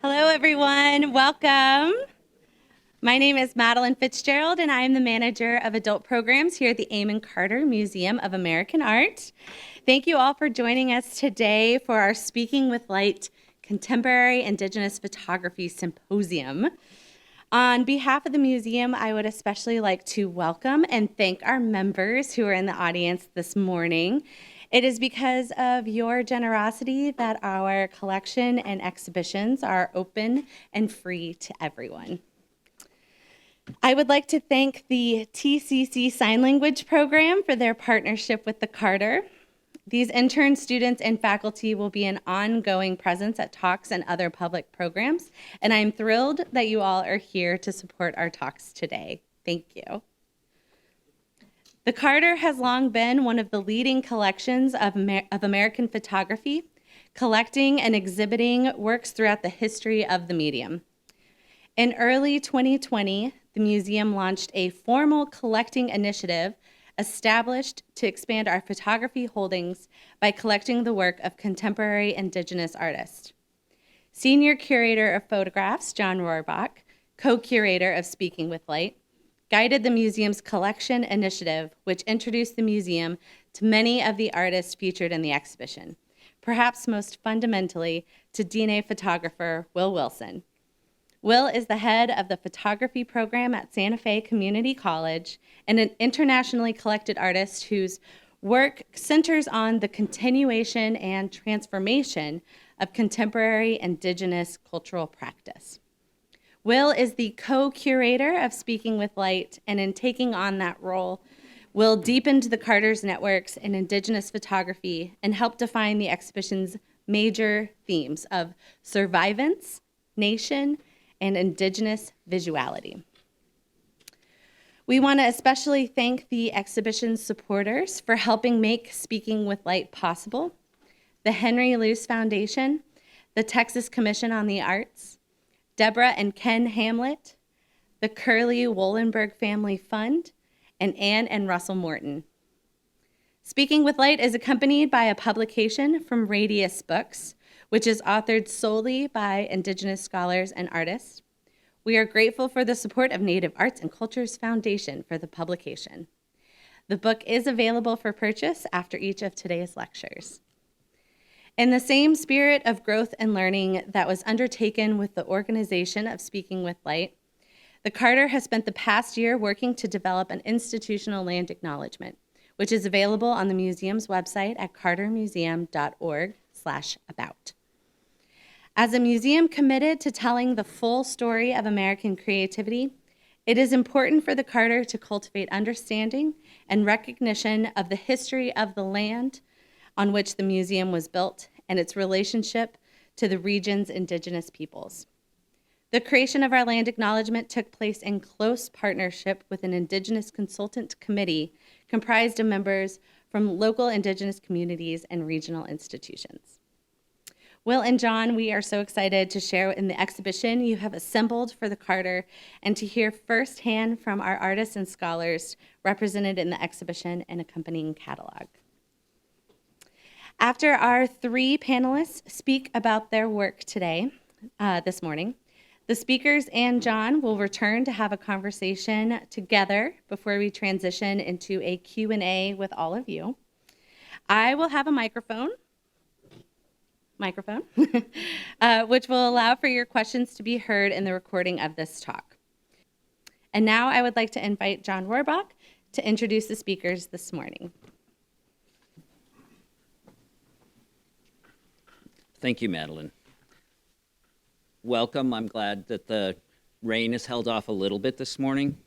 Hello, everyone. Welcome. My name is Madeline Fitzgerald, and I am the manager of adult programs here at the Amon Carter Museum of American Art. Thank you all for joining us today for our Speaking with Light Contemporary Indigenous Photography Symposium. On behalf of the museum, I would especially like to welcome and thank our members who are in the audience this morning. It is because of your generosity that our collection and exhibitions are open and free to everyone. I would like to thank the TCC Sign Language Program for their partnership with the Carter. These intern students and faculty will be an ongoing presence at talks and other public programs, and I'm thrilled that you all are here to support our talks today. Thank you. The Carter has long been one of the leading collections of American photography, collecting and exhibiting works throughout the history of the medium. In early 2020, the museum launched a formal collecting initiative established to expand our photography holdings by collecting the work of contemporary Indigenous artists. Senior Curator of Photographs, John Rohrbach, co-curator of Speaking with Light, guided the museum's collection initiative, which introduced the museum to many of the artists featured in the exhibition, perhaps most fundamentally to Diné photographer Will Wilson. Will is the head of the photography program at Santa Fe Community College and an internationally collected artist whose work centers on the continuation and transformation of contemporary Indigenous cultural practice. Will is the co-curator of Speaking with Light, and in taking on that role, Will deepened the Carter's networks in Indigenous photography and helped define the exhibition's major themes of survivance, nation, and Indigenous visuality. We want to especially thank the exhibition's supporters for helping make Speaking with Light possible: the Henry Luce Foundation, the Texas Commission on the Arts, Deborah and Ken Hamlet, the Curly Wollenberg Family Fund, and Anne and Russell Morton. Speaking with Light is accompanied by a publication from Radius Books, which is authored solely by Indigenous scholars and artists. We are grateful for the support of Native Arts and Cultures Foundation for the publication. The book is available for purchase after each of today's lectures. In the same spirit of growth and learning that was undertaken with the organization of Speaking with Light, the Carter has spent the past year working to develop an institutional land acknowledgement, which is available on the museum's website at cartermuseum.org/about. As a museum committed to telling the full story of American creativity, it is important for the Carter to cultivate understanding and recognition of the history of the land on which the museum was built and its relationship to the region's Indigenous peoples. The creation of our land acknowledgement took place in close partnership with an Indigenous consultant committee comprised of members from local Indigenous communities and regional institutions. Will and John, we are so excited to share in the exhibition you have assembled for the Carter and to hear firsthand from our artists and scholars represented in the exhibition and accompanying catalog. After our three panelists speak about their work today, this morning, the speakers and John will return to have a conversation together before we transition into a Q&A with all of you. I will have a microphone, which will allow for your questions to be heard in the recording of this talk. And now I would like to invite John Rohrbach to introduce the speakers this morning. Thank you, Madeline. Welcome. I'm glad that the rain has held off a little bit this morning,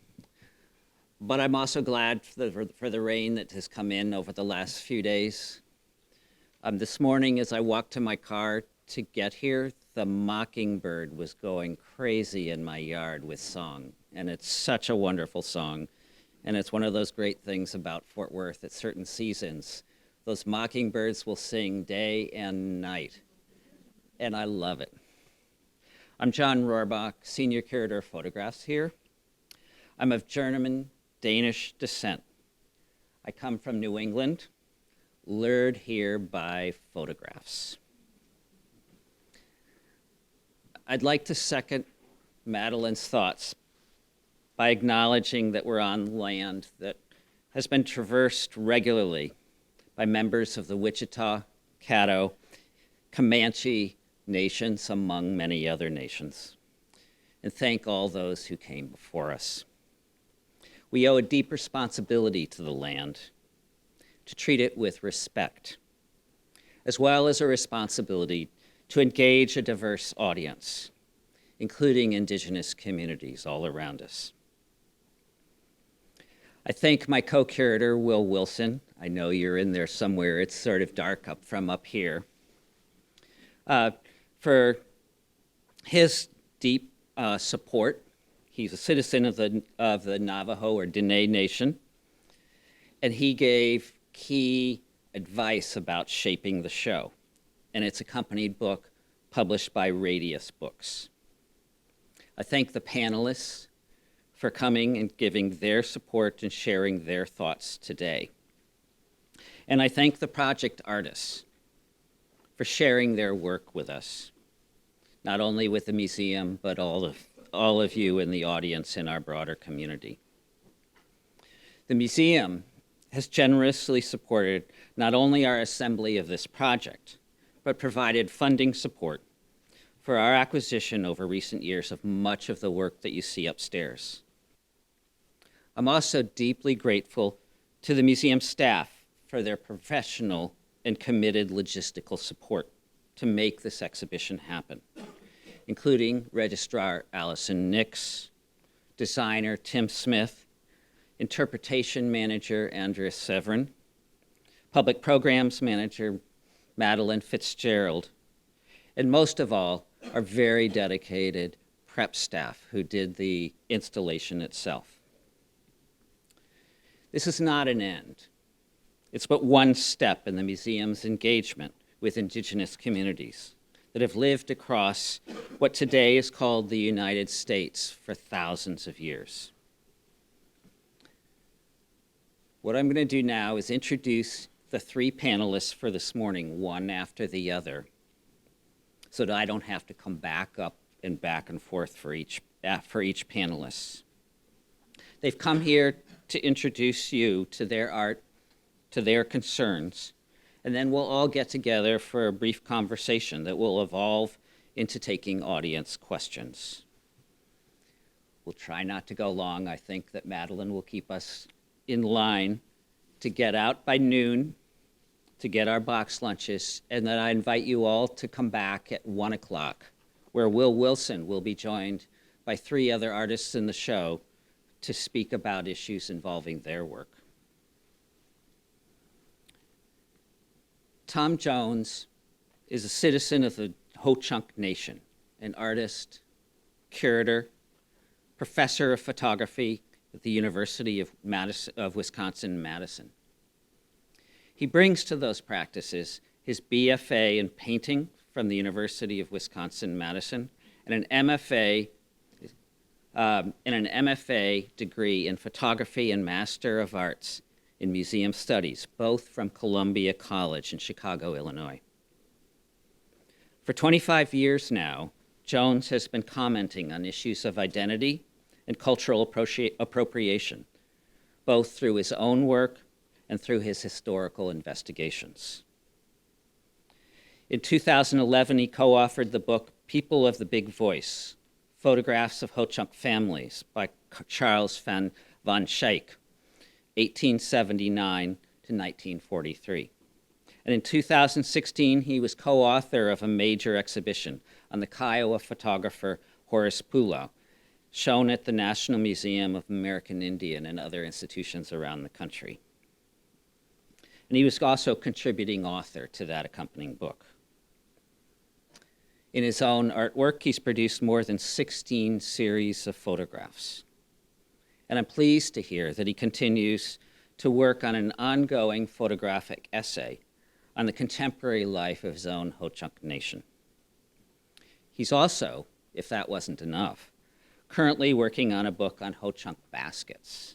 but I'm also glad for the rain that has come in over the last few days. This morning, as I walked to my car to get here, the mockingbird was going crazy in my yard with song, and it's such a wonderful song, and it's one of those great things about Fort Worth at certain seasons. Those mockingbirds will sing day and night, and I love it. I'm John Rohrbach, Senior Curator of Photographs here. I'm of German-Danish descent. I come from New England, lured here by photographs. I'd like to second Madeline's thoughts by acknowledging that we're on land that has been traversed regularly by members of the Wichita, Caddo, Comanche nations, among many other nations, and thank all those who came before us. We owe a deep responsibility to the land to treat it with respect, as well as a responsibility to engage a diverse audience, including indigenous communities all around us. I thank my co-curator, Will Wilson. I know you're in there somewhere. It's sort of dark up here. For his deep support. He's a citizen of the Navajo or Diné Nation, and he gave key advice about shaping the show, and its accompanied book published by Radius Books. I thank the panelists for coming and giving their support and sharing their thoughts today. And I thank the project artists for sharing their work with us, not only with the museum, but all of you in the audience in our broader community. The museum has generously supported not only our assembly of this project, but provided funding support for our acquisition over recent years of much of the work that you see upstairs. I'm also deeply grateful to the museum staff for their professional and committed logistical support to make this exhibition happen, including Registrar Allison Nix, designer Tim Smith, Interpretation Manager Andrea Severin, Public Programs Manager Madeline Fitzgerald, and most of all, our very dedicated prep staff who did the installation itself. This is not an end. It's but one step in the museum's engagement with indigenous communities that have lived across what today is called the United States for thousands of years. What I'm going to do now is introduce the three panelists for this morning, one after the other, so that I don't have to come back up and back and forth for each panelist. They've come here to introduce you to their art, to their concerns, and then we'll all get together for a brief conversation that will evolve into taking audience questions. We'll try not to go long. I think that Madeline will keep us in line to get out by noon, to get our box lunches, and then I invite you all to come back at 1 o'clock, where Will Wilson will be joined by three other artists in the show to speak about issues involving their work. Tom Jones is a citizen of the Ho-Chunk Nation, an artist, curator, professor of photography at the University of Wisconsin-Madison. He brings to those practices his BFA in painting from the University of Wisconsin-Madison and an MFA degree in photography and Master of Arts in Museum Studies, both from Columbia College in Chicago, Illinois. For 25 years now, Jones has been commenting on issues of identity and cultural appropriation, both through his own work and through his historical investigations. In 2011, he co-authored the book People of the Big Voice, Photographs of Ho-Chunk Families by Charles von Schaik, 1879 to 1943. And in 2016, he was co-author of a major exhibition on the Kiowa photographer Horace Pulow, shown at the National Museum of American Indian and other institutions around the country. And he was also a contributing author to that accompanying book. In his own artwork, he's produced more than 16 series of photographs. And I'm pleased to hear that he continues to work on an ongoing photographic essay on the contemporary life of his own Ho-Chunk Nation. He's also, if that wasn't enough, currently working on a book on Ho-Chunk baskets.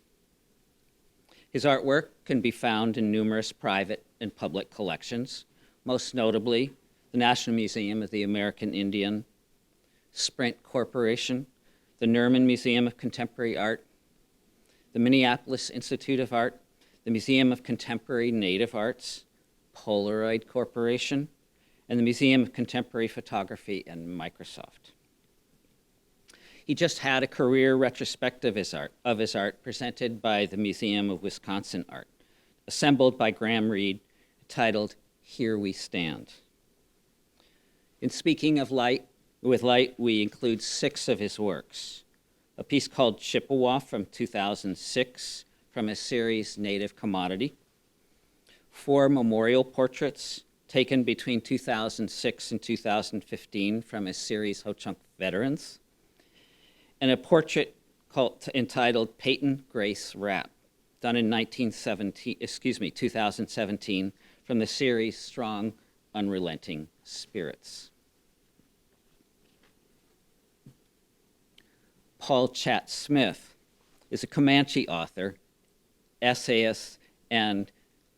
His artwork can be found in numerous private and public collections, most notably the National Museum of the American Indian, Sprint Corporation, the Nerman Museum of Contemporary Art, the Minneapolis Institute of Art, the Museum of Contemporary Native Arts, Polaroid Corporation, and the Museum of Contemporary Photography and Microsoft. He just had a career retrospective of his art presented by the Museum of Wisconsin Art, assembled by Graham Reed, titled Here We Stand. In speaking of light, with light, we include 6 of his works. A piece called Chippewa from 2006 from his series Native Commodity. 4 memorial portraits taken between 2006 and 2015 from his series Ho-Chunk Veterans. And a portrait entitled Peyton Grace Rapp, done in 2017 from the series Strong, Unrelenting Spirits. Paul Chatt Smith is a Comanche author, essayist, and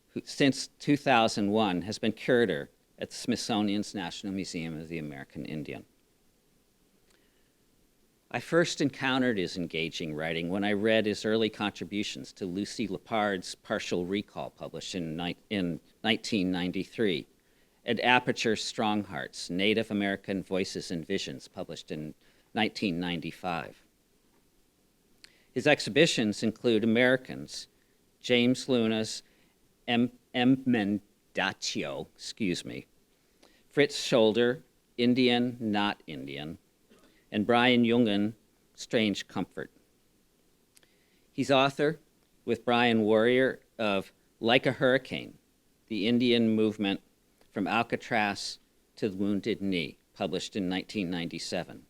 who, since 2001, has been curator at the Smithsonian's National Museum of the American Indian. I first encountered his engaging writing when I read his early contributions to Lucy Lepard's Partial Recall, published in 1993, and Aperture Strong Hearts, Native American Voices and Visions, published in 1995. His exhibitions include Americans, James Luna's Mendacio, Fritz Scholder, Indian, Not Indian, and Brian Jungen, Strange Comfort. He's author, with Brian Warrior, of Like a Hurricane, the Indian Movement from Alcatraz to the Wounded Knee, published in 1997.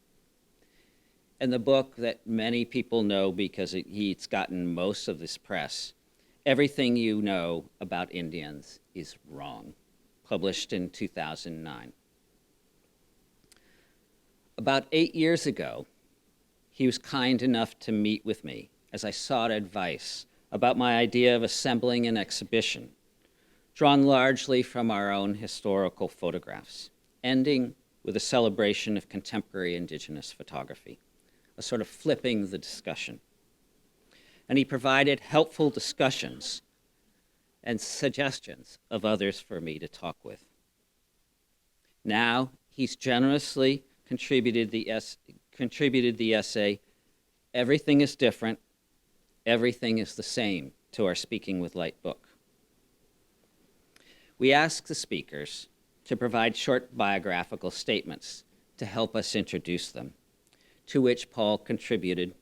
And the book that many people know because it's gotten most of this press, Everything You Know About Indians is Wrong, published in 2009. About 8 years ago, he was kind enough to meet with me as I sought advice about my idea of assembling an exhibition, drawn largely from our own historical photographs, ending with a celebration of contemporary Indigenous photography, a sort of flipping the discussion. And he provided helpful discussions and suggestions of others for me to talk with. Now, he's generously contributed the essay, Everything is Different, Everything is the Same, to our Speaking with Light book. We ask the speakers to provide short biographical statements to help us introduce them, to which Paul contributed.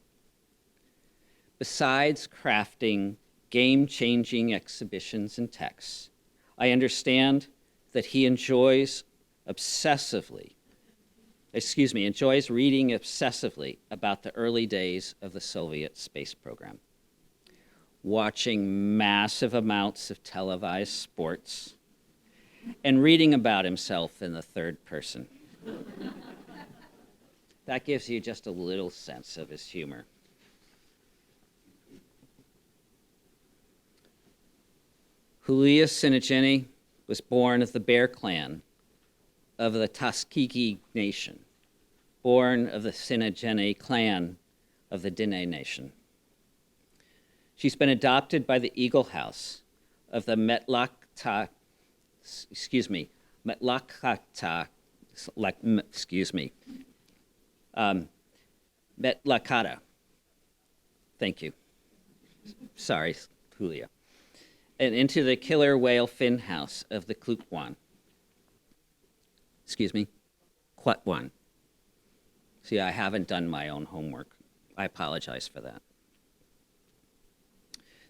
Besides crafting game-changing exhibitions and texts, I understand that he enjoys reading obsessively about the early days of the Soviet space program, watching massive amounts of televised sports, and reading about himself in the third person. That gives you just a little sense of his humor. Hulia Sinigine was born of the Bear Clan of the Tuskegee Nation, born of the Sinigine clan of the Diné Nation. She's been adopted by the Eagle House of the Metlakatla Metlakatla. Thank you. Sorry, Julia. And into the killer whale fin house of the Kwetwan. See, I haven't done my own homework. I apologize for that.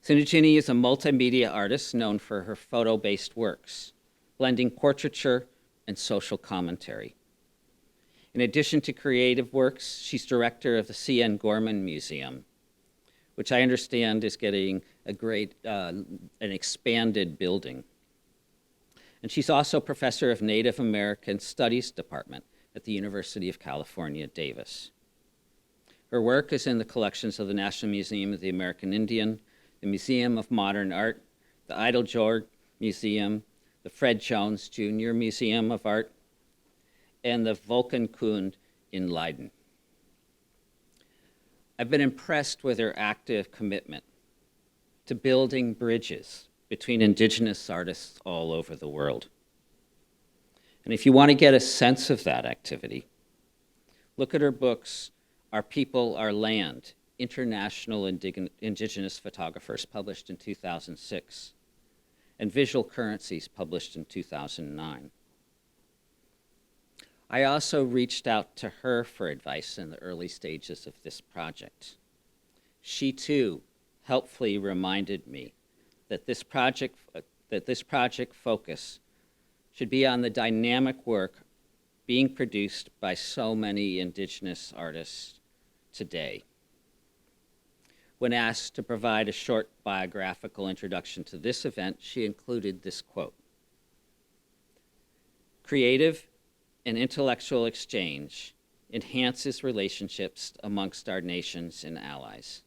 Sinigine is a multimedia artist known for her photo-based works, blending portraiture and social commentary. In addition to creative works, she's director of the C.N. Gorman Museum, which I understand is getting an expanded building. And she's also professor of Native American Studies Department at the University of California, Davis. Her work is in the collections of the National Museum of the American Indian, the Museum of Modern Art, the Eiteljorg Museum, the Fred Jones Jr. Museum of Art, and the Volkenkund in Leiden. I've been impressed with her active commitment to building bridges between Indigenous artists all over the world. And if you want to get a sense of that activity, look at her books, Our People, Our Land, International Indigenous Photographers, published in 2006, and Visual Currencies, published in 2009. I also reached out to her for advice in the early stages of this project. She too helpfully reminded me that this project focus should be on the dynamic work being produced by so many Indigenous artists today. When asked to provide a short biographical introduction to this event, she included this quote: "Creative and intellectual exchange enhances relationships amongst our nations and allies.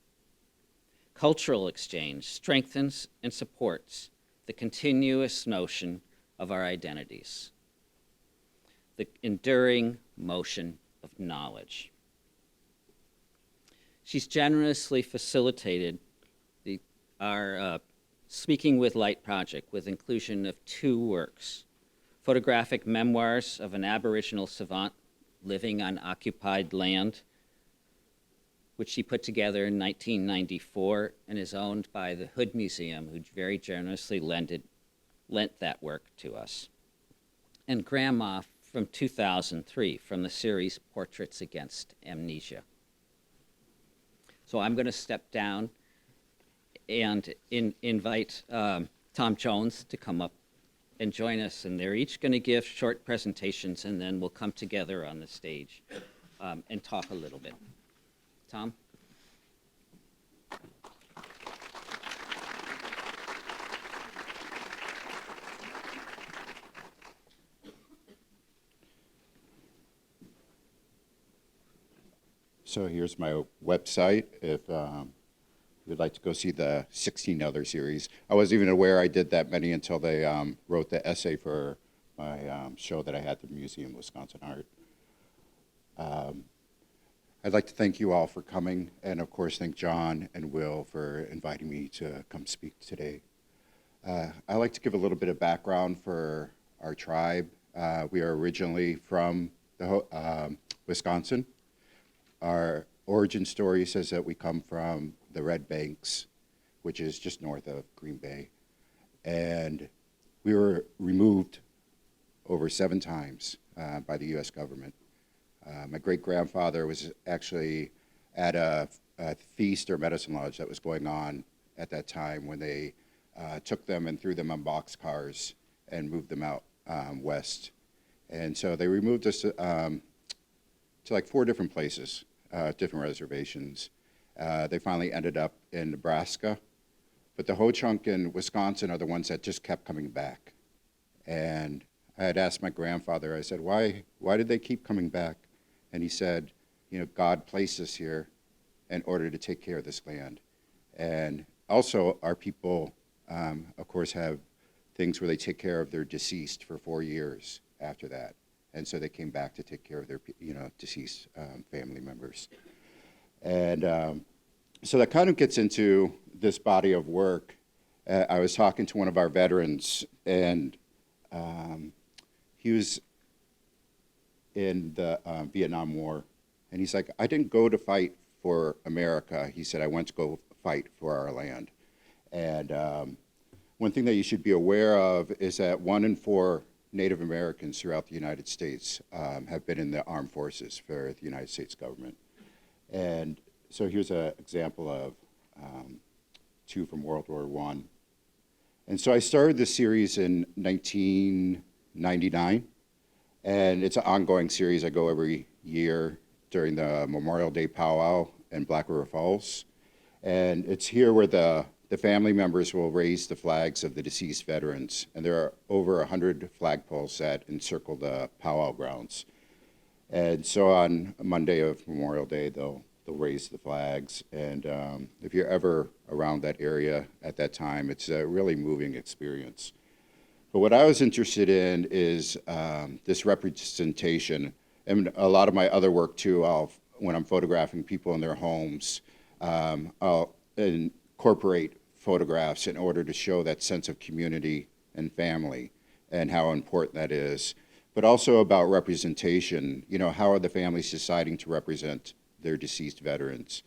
Cultural exchange strengthens and supports the continuous notion of our identities, the enduring motion of knowledge." She's generously facilitated our Speaking with Light project with inclusion of 2 works: photographic memoirs of an Aboriginal savant living on occupied land, which she put together in 1994 and is owned by the Hood Museum, who very generously lent that work to us, and Grandma from 2003 from the series Portraits Against Amnesia. So I'm going to step down and invite Tom Jones to come up and join us, and they're each going to give short presentations, and then we'll come together on the stage and talk a little bit. Tom? So here's my website if you'd like to go see the 16 other series. I wasn't even aware I did that many until they wrote the essay for my show that I had at the Museum of Wisconsin Art. I'd like to thank you all for coming, and of course thank John and Will for inviting me to come speak today. I'd like to give a little bit of background for our tribe. We are originally from Wisconsin. Our origin story says that we come from the Red Banks, which is just north of Green Bay. And we were removed over 7 times by the U.S. government. My great-grandfather was actually at a feast or medicine lodge that was going on at that time when they took them and threw them on boxcars and moved them out west. And so they removed us to like 4 different places. Different reservations. They finally ended up in Nebraska, but the Ho-Chunk in Wisconsin are the ones that just kept coming back. And I had asked my grandfather, I said, why did they keep coming back? And he said, you know, God placed us here in order to take care of this land. And also our people, of course, have things where they take care of their deceased for 4 years after that. And so they came back to take care of their, deceased family members. And so that kind of gets into this body of work. I was talking to one of our veterans, and he was in the Vietnam War. And he's like, I didn't go to fight for America. He said, I went to go fight for our land. And one thing that you should be aware of is that 1 in 4 Native Americans throughout the United States have been in the armed forces for the United States government. And so here's an example of 2 from World War I. And so I started this series in 1999, and it's an ongoing series. I go every year during the Memorial Day powwow in Black River Falls. And it's here where the family members will raise the flags of the deceased veterans, and there are over 100 flagpoles that encircle the powwow grounds. And so on Monday of Memorial Day, they'll raise the flags, and if you're ever around that area at that time, it's a really moving experience. But what I was interested in is this representation. and a lot of my other work too, when I'm photographing people in their homes, I'll incorporate photographs in order to show that sense of community and family and how important that is. But also about representation, how are the families deciding to represent their deceased veterans?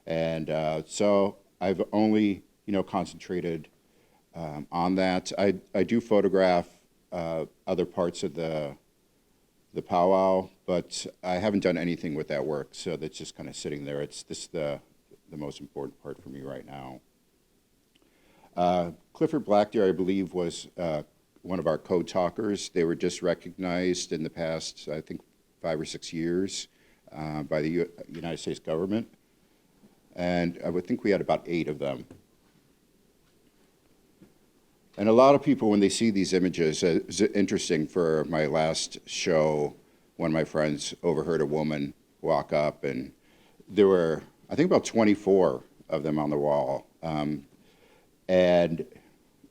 And so I've only, concentrated on that. I do photograph other parts of the powwow, but I haven't done anything with that work, so that's just kind of sitting there. This is the most important part for me right now. Clifford Blackdeer, I believe, was one of our code talkers. They were just recognized in the past, I think, 5 or 6 years by the United States government. And I would think we had about 8 of them. And a lot of people, when they see these images, it's interesting. For my last show, one of my friends overheard a woman walk up, and there were, I think, about 24 of them on the wall. And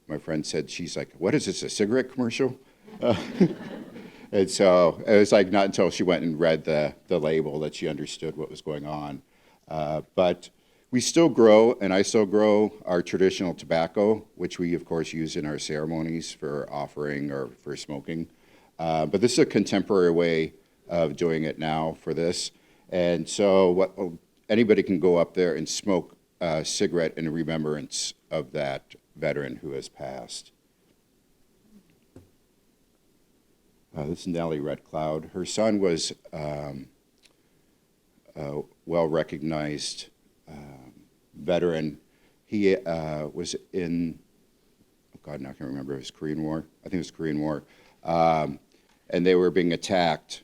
my friend said, she's like, "What is this, a cigarette commercial?" And so it was like not until she went and read the label that she understood what was going on. But we still grow, and I still grow our traditional tobacco, which we, of course, use in our ceremonies for offering or for smoking. But this is a contemporary way of doing it now for this. And so anybody can go up there and smoke a cigarette in remembrance of that veteran who has passed. This is Nellie Red Cloud. Her son was a well-recognized veteran. He was in, oh God, now I can't remember, it was Korean War. I think it was Korean War. And they were being attacked.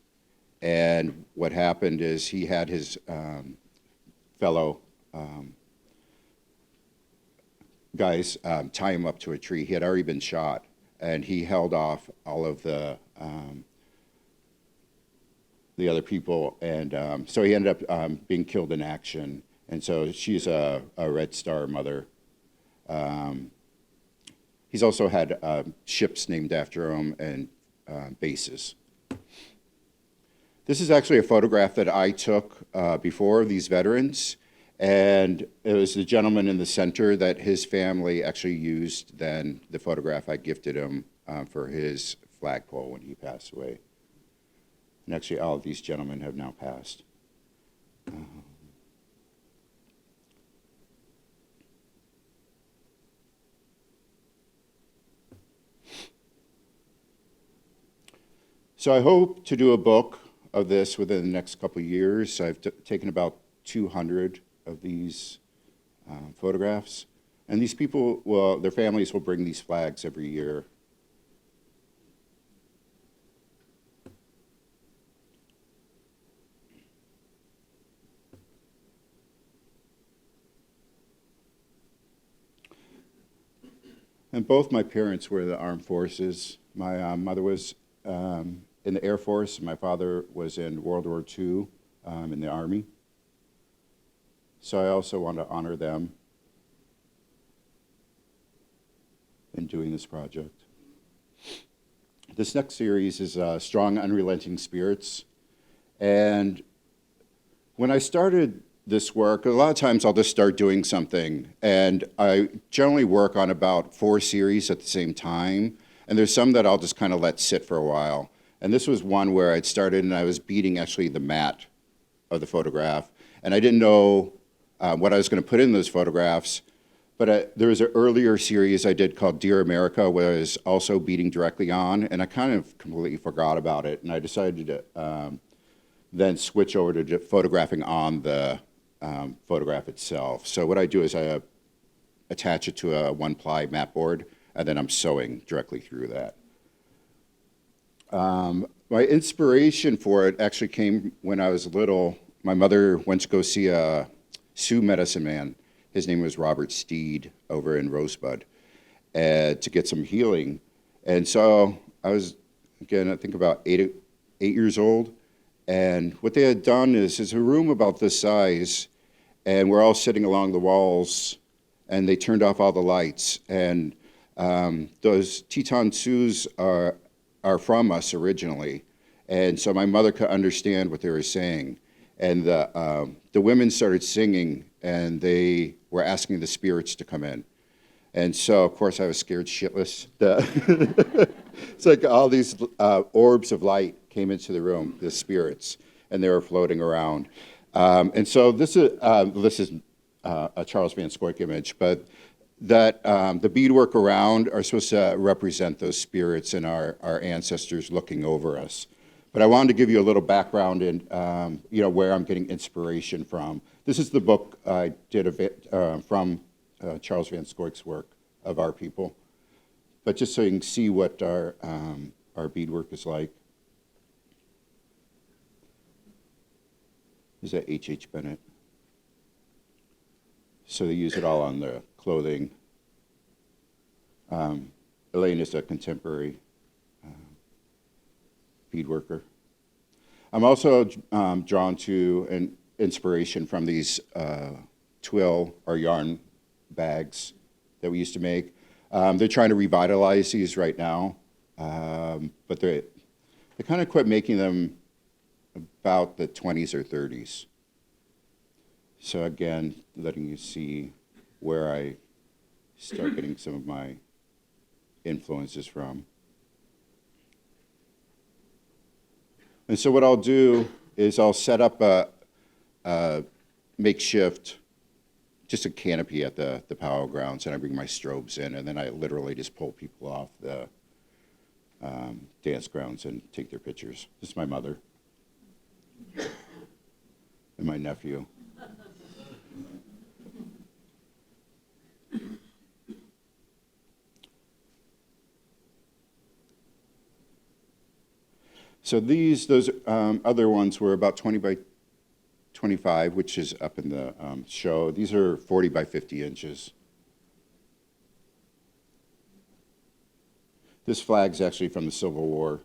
And what happened is he had his fellow guys tie him up to a tree. He had already been shot, and he held off all of the other people, and so he ended up being killed in action. And so she's a Red Star mother. He's also had ships named after him and bases. This is actually a photograph that I took before of these veterans. And it was the gentleman in the center that his family actually used then, the photograph I gifted him for his flagpole when he passed away. And actually all of these gentlemen have now passed. So I hope to do a book of this within the next couple of years. I've taken about 200 of these photographs. And these people, well, their families will bring these flags every year. And both my parents were in the armed forces. My mother was in the Air Force, and my father was in World War II in the Army. So I also want to honor them in doing this project. This next series is Strong Unrelenting Spirits. And when I started this work, a lot of times I'll just start doing something, and I generally work on about 4 series at the same time, and there's some that I'll just kind of let sit for a while. And this was one where I'd started and I was beating actually the mat of the photograph, and I didn't know what I was going to put in those photographs, but there was an earlier series I did called Dear America, where I was also beating directly on, and I kind of completely forgot about it, and I decided to then switch over to photographing on the photograph itself. So what I do is I attach it to a 1-ply mat board, and then I'm sewing directly through that. My inspiration for it actually came when I was little. My mother went to go see a Sioux medicine man. His name was Robert Steed over in Rosebud, to get some healing. And so I was, again, I think about 8 years old. And what they had done is a room about this size, and we're all sitting along the walls, and they turned off all the lights. And those Teton Sioux are from us originally. And so my mother could understand what they were saying. And the women started singing, and they were asking the spirits to come in. And so, of course, I was scared shitless. It's like all these orbs of light came into the room, the spirits, and they were floating around. And so this is a Charles Van Scoik image, but that the beadwork around are supposed to represent those spirits and our ancestors looking over us. But I wanted to give you a little background in where I'm getting inspiration from. This is the book I did from Charles Van Scoik's work of Our People. But just so you can see what our beadwork is like. Is that H.H. Bennett? So they use it all on the clothing. Elaine is a contemporary beadworker. I'm also drawn to an inspiration from these twill or yarn bags that we used to make. They're trying to revitalize these right now, but they kind of quit making them about the 20s or 30s. So again, letting you see where I start getting some of my influences from. And so what I'll do is I'll set up a makeshift, just a canopy at the Powwow grounds, and I bring my strobes in, and then I literally just pull people off the dance grounds and take their pictures. This is my mother and my nephew. So those other ones were about 20 by 25, which is up in the show. These are 40 by 50 inches. This flag's actually from the Civil War.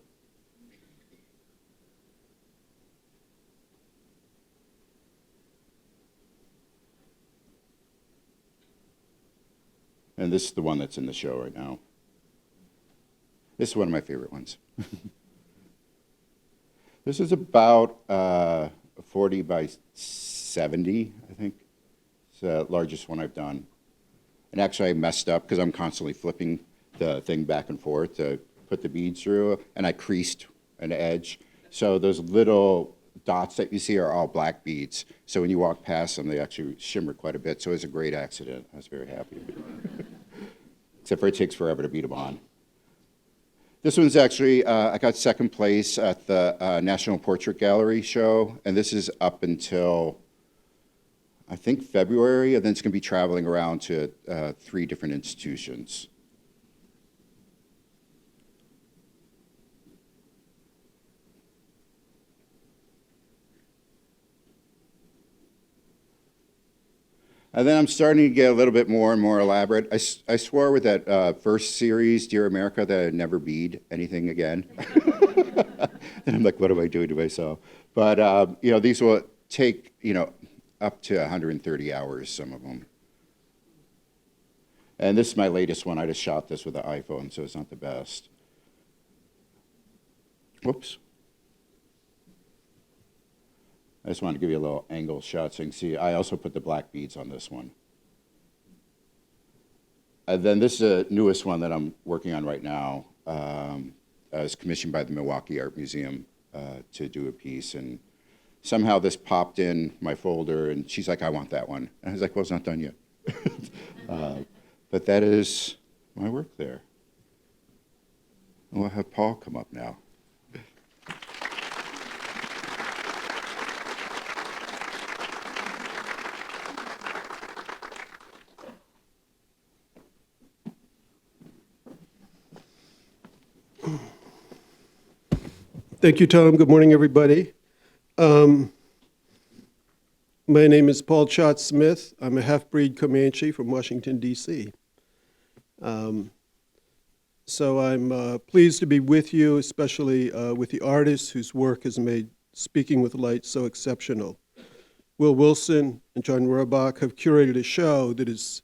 And this is the one that's in the show right now. This is one of my favorite ones. This is about 40 by 70, I think. It's the largest one I've done. And actually I messed up because I'm constantly flipping the thing back and forth to put the beads through, and I creased an edge. So those little dots that you see are all black beads. So when you walk past them, they actually shimmer quite a bit. So it was a great accident. I was very happy. Except for it takes forever to beat them on. This one's actually, I got second place at the National Portrait Gallery show, and this is up until, I think, February, and then it's going to be traveling around to 3 different institutions. And then I'm starting to get a little bit more and more elaborate. I swore with that first series, Dear America, that I'd never bead anything again. And I'm like, what am I doing to myself? But, these will take, up to 130 hours, some of them. And this is my latest one. I just shot this with an iPhone, so it's not the best. Whoops. I just wanted to give you a little angle shot so you can see. I also put the black beads on this one. And then this is the newest one that I'm working on right now. I was commissioned by the Milwaukee Art Museum to do a piece. And somehow this popped in my folder, and she's like, I want that one. And I was like, well, it's not done yet. But that is my work there. And we'll have Paul come up now. Thank you, Tom. Good morning, everybody. My name is Paul Chott Smith. I'm a half-breed Comanche from Washington, D.C. So I'm pleased to be with you, especially with the artists whose work has made Speaking with Light so exceptional. Will Wilson and John Rohrbach have curated a show that is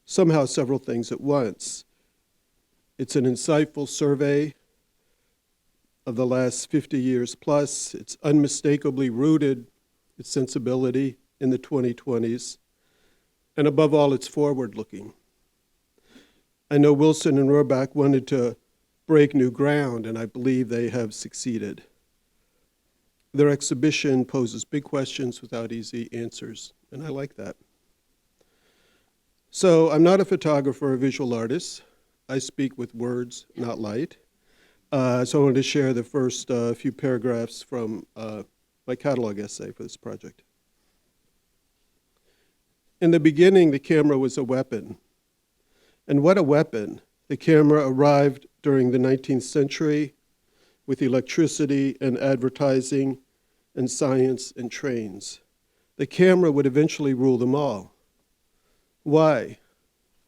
somehow several things at once. It's an insightful survey of the last 50 years plus. It's unmistakably rooted, its sensibility, in the 2020s. And above all, it's forward-looking. I know Wilson and Rohrbach wanted to break new ground, and I believe they have succeeded. Their exhibition poses big questions without easy answers, and I like that. So I'm not a photographer or visual artist. I speak with words, not light. So I wanted to share the first few paragraphs from my catalog essay for this project. In the beginning, the camera was a weapon. And what a weapon. The camera arrived during the 19th century with electricity and advertising and science and trains. The camera would eventually rule them all. Why?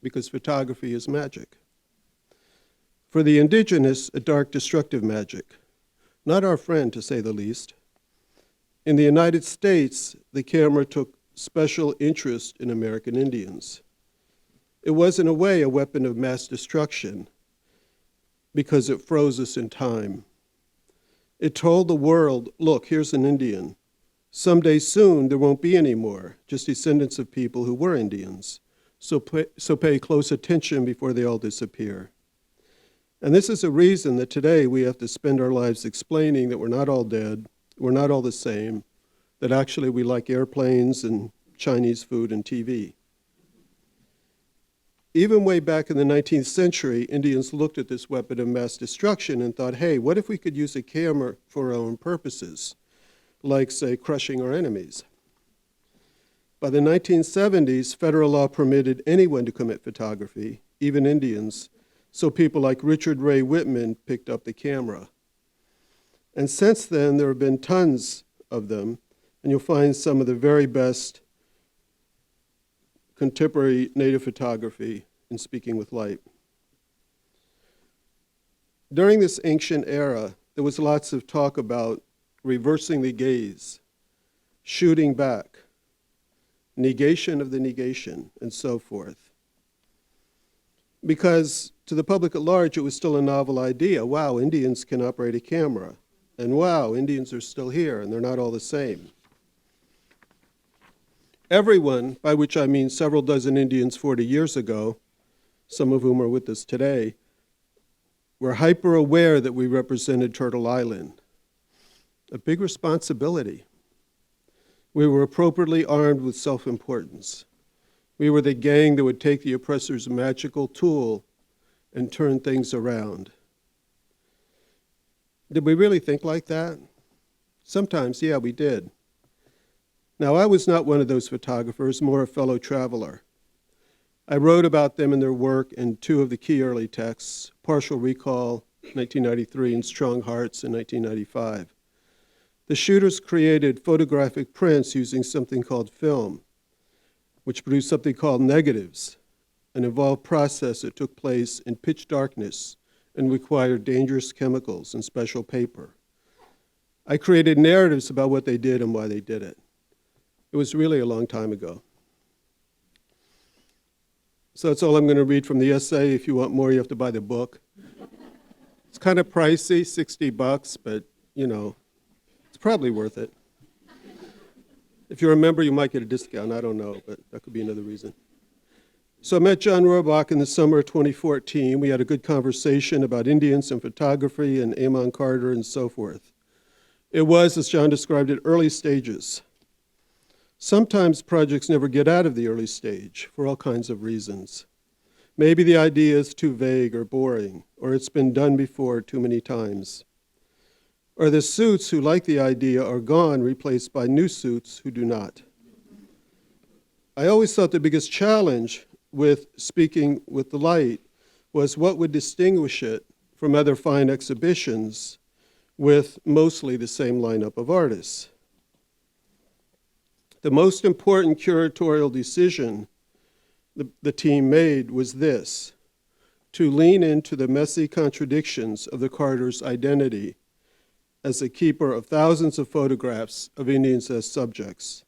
Because photography is magic. For the indigenous, a dark, destructive magic. Not our friend, to say the least. In the United States, the camera took special interest in American Indians. It was, in a way, a weapon of mass destruction because it froze us in time. It told the world, look, here's an Indian. Someday soon, there won't be any more, just descendants of people who were Indians. So pay close attention before they all disappear. And this is a reason that today we have to spend our lives explaining that we're not all dead, we're not all the same, that actually we like airplanes and Chinese food and TV. Even way back in the 19th century, Indians looked at this weapon of mass destruction and thought, hey, what if we could use a camera for our own purposes, like, say, crushing our enemies? By the 1970s, federal law permitted anyone to commit photography, even Indians, so people like Richard Ray Whitman picked up the camera. And since then, there have been tons of them, and you'll find some of the very best contemporary native photography in Speaking with Light. During this ancient era, there was lots of talk about reversing the gaze, shooting back, negation of the negation, and so forth. Because to the public at large, it was still a novel idea. Wow, Indians can operate a camera. And wow, Indians are still here, and they're not all the same. Everyone, by which I mean several dozen Indians 40 years ago, some of whom are with us today, were hyper aware that we represented Turtle Island. A big responsibility. We were appropriately armed with self-importance. We were the gang that would take the oppressor's magical tool and turn things around. Did we really think like that? Sometimes, yeah, we did. Now, I was not one of those photographers, more a fellow traveler. I wrote about them and their work in two of the key early texts, Partial Recall, 1993, and Strong Hearts in 1995. The shooters created photographic prints using something called film, which produced something called negatives, an evolved process that took place in pitch darkness and required dangerous chemicals and special paper. I created narratives about what they did and why they did it. It was really a long time ago. So that's all I'm going to read from the essay. If you want more, you have to buy the book. It's kind of pricey, $60, but, you know, it's probably worth it. If you're a member, you might get a discount. I don't know, but that could be another reason. So I met John Rohrbach in the summer of 2014. We had a good conversation about Indians and photography and Amon Carter and so forth. It was, as John described it, early stages. Sometimes projects never get out of the early stage for all kinds of reasons. Maybe the idea is too vague or boring, or it's been done before too many times. Or the suits who like the idea are gone, replaced by new suits who do not. I always thought the biggest challenge with Speaking with the Light was what would distinguish it from other fine exhibitions with mostly the same lineup of artists. The most important curatorial decision the team made was this: to lean into the messy contradictions of the Carter's identity as a keeper of thousands of photographs of Indians as subjects,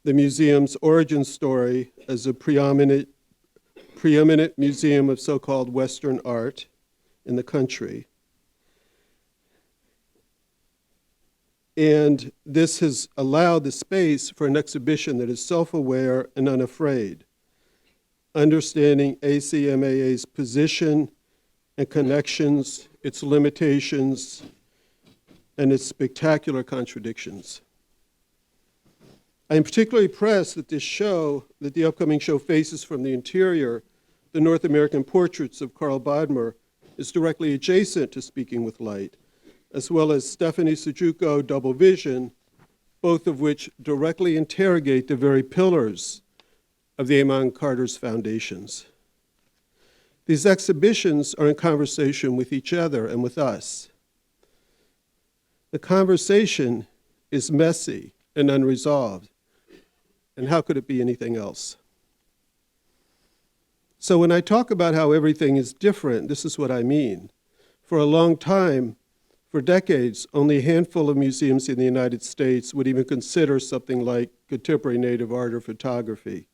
the museum's origin story as a preeminent museum of so-called Western art in the country, And this has allowed the space for an exhibition that is self-aware and unafraid, understanding ACMAA's position and connections, its limitations, and its spectacular contradictions. I am particularly impressed that the upcoming show, Faces from the Interior, the North American Portraits of Carl Bodmer, is directly adjacent to Speaking with Light, as well as Stephanie Sujuko, Double Vision, both of which directly interrogate the very pillars of the Amon Carter's foundations. These exhibitions are in conversation with each other and with us. The conversation is messy and unresolved, and how could it be anything else? So when I talk about how everything is different, this is what I mean. For a long time, for decades, only a handful of museums in the United States would even consider something like contemporary native art or photography.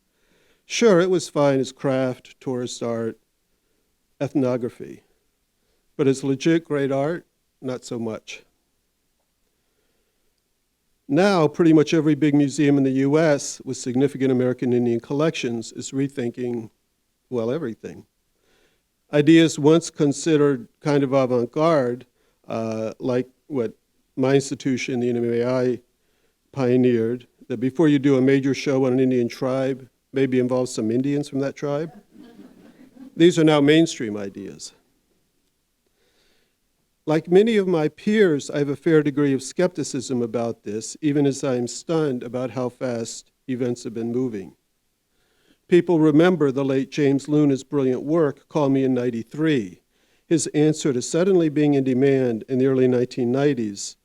Sure, it was fine as craft, tourist art, ethnography. But as legit great art, not so much. Now, pretty much every big museum in the US with significant American Indian collections is rethinking, well, everything. Ideas once considered kind of avant-garde, like what my institution, the NMAI, pioneered, that before you do a major show on an Indian tribe, maybe involve some Indians from that tribe. These are now mainstream ideas. Like many of my peers, I have a fair degree of skepticism about this, even as I am stunned about how fast events have been moving. People remember the late James Luna's brilliant work, Call Me in '93, his answer to suddenly being in demand in the early 1990s,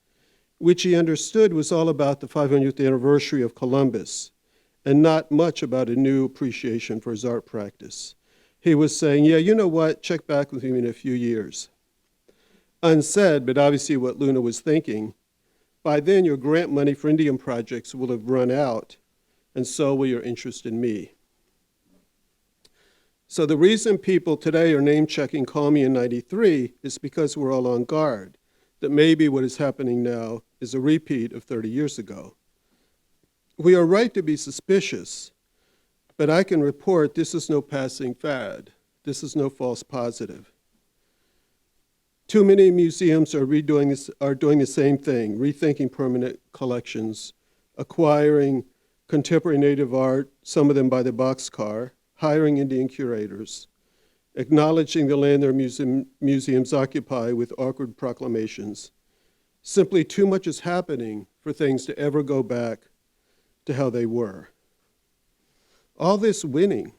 which he understood was all about the 500th anniversary of Columbus, and not much about a new appreciation for his art practice. He was saying, yeah, you know what, check back with me in a few years. Unsaid, but obviously what Luna was thinking, by then your grant money for Indian projects will have run out, and so will your interest in me. So the reason people today are name-checking Call Me in '93 is because we're all on guard, that maybe what is happening now is a repeat of 30 years ago. We are right to be suspicious, but I can report this is no passing fad. This is no false positive. Too many museums are doing the same thing, rethinking permanent collections, acquiring contemporary native art, some of them by the boxcar, hiring Indian curators, acknowledging the land their museums occupy with awkward proclamations. Simply too much is happening for things to ever go back to how they were. All this winning,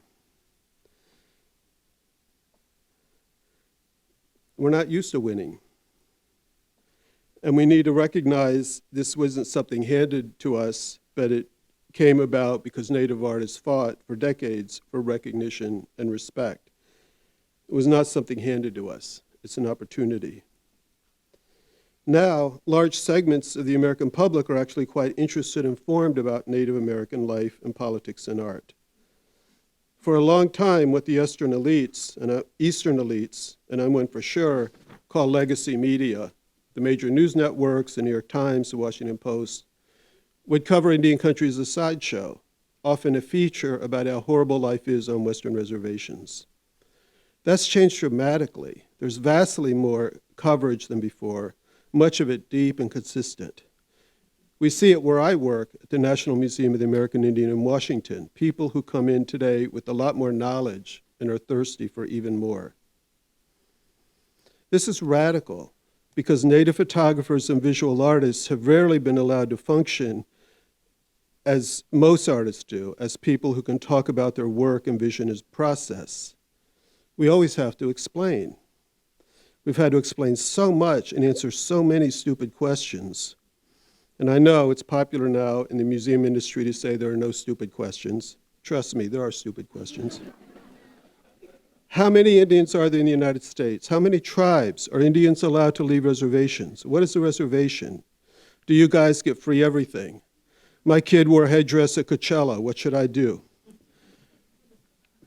we're not used to winning. And we need to recognize this wasn't something handed to us, but it came about because Native artists fought for decades for recognition and respect. It was not something handed to us. It's an opportunity. Now, large segments of the American public are actually quite interested and informed about Native American life and politics and art. For a long time, what the Eastern elites, and I'm one for sure, call legacy media, the major news networks, the New York Times, the Washington Post, would cover Indian country as a sideshow, often a feature about how horrible life is on Western reservations. That's changed dramatically. There's vastly more coverage than before, much of it deep and consistent. We see it where I work at the National Museum of the American Indian in Washington, people who come in today with a lot more knowledge and are thirsty for even more. This is radical because Native photographers and visual artists have rarely been allowed to function as most artists do, as people who can talk about their work and vision as process. We always have to explain. We've had to explain so much and answer so many stupid questions. And I know it's popular now in the museum industry to say there are no stupid questions. Trust me, there are stupid questions. How many Indians are there in the United States? How many tribes? Are Indians allowed to leave reservations? What is a reservation? Do you guys get free everything? My kid wore a headdress at Coachella. What should I do?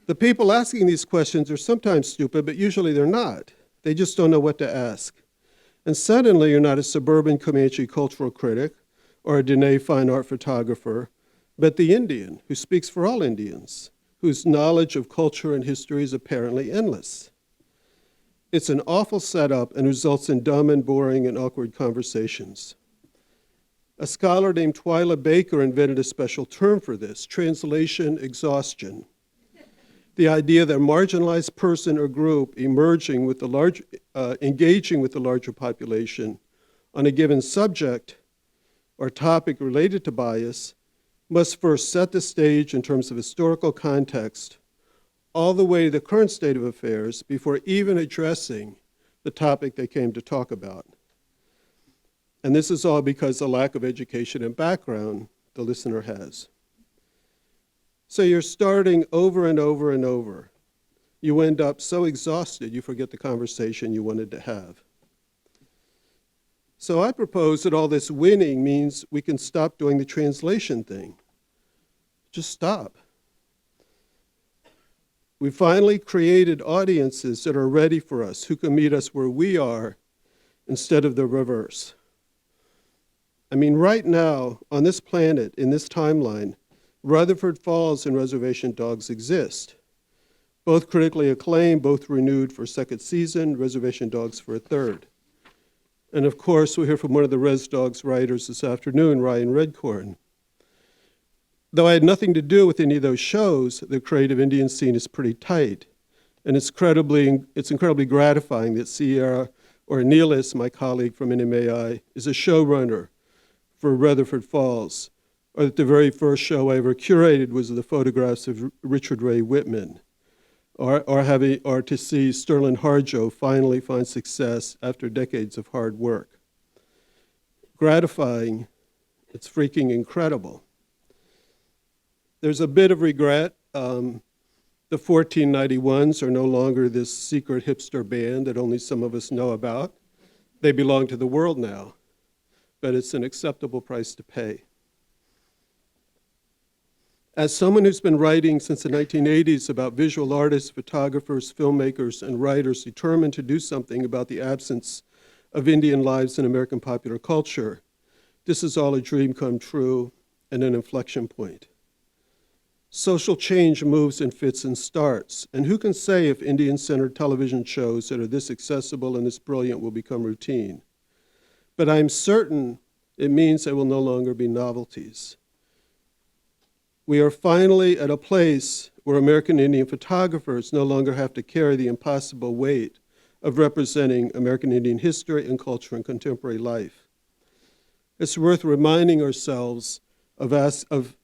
The people asking these questions are sometimes stupid, but usually they're not. They just don't know what to ask. And suddenly you're not a suburban Comanche cultural critic or a Diné fine art photographer, but the Indian who speaks for all Indians, whose knowledge of culture and history is apparently endless. It's an awful setup and results in dumb and boring and awkward conversations. A scholar named Twyla Baker invented a special term for this, translation exhaustion. The idea that a marginalized person or group engaging with the larger population on a given subject or topic related to bias must first set the stage in terms of historical context all the way to the current state of affairs before even addressing the topic they came to talk about. And this is all because of the lack of education and background the listener has. So you're starting over and over and over. You end up so exhausted you forget the conversation you wanted to have. So I propose that all this winning means we can stop doing the translation thing. Just stop. We finally created audiences that are ready for us, who can meet us where we are instead of the reverse. I mean, right now, on this planet, in this timeline, Rutherford Falls and Reservation Dogs exist. Both critically acclaimed, both renewed for a second season, Reservation Dogs for a third. And of course, we'll hear from one of the Res Dogs writers this afternoon, Ryan Redcorn. Though I had nothing to do with any of those shows, the creative Indian scene is pretty tight. And it's incredibly gratifying that Sierra Ornelas, my colleague from NMAI, is a showrunner for Rutherford Falls, or that the very first show I ever curated was the photographs of Richard Ray Whitman, or to see Sterling Harjo finally find success after decades of hard work. Gratifying, it's freaking incredible. There's a bit of regret. The 1491s are no longer this secret hipster band that only some of us know about. They belong to the world now, but it's an acceptable price to pay. As someone who's been writing since the 1980s about visual artists, photographers, filmmakers, and writers determined to do something about the absence of Indian lives in American popular culture, this is all a dream come true and an inflection point. Social change moves in fits and starts, and who can say if Indian-centered television shows that are this accessible and this brilliant will become routine? But I'm certain it means they will no longer be novelties. We are finally at a place where American Indian photographers no longer have to carry the impossible weight of representing American Indian history and culture in contemporary life. It's worth reminding ourselves of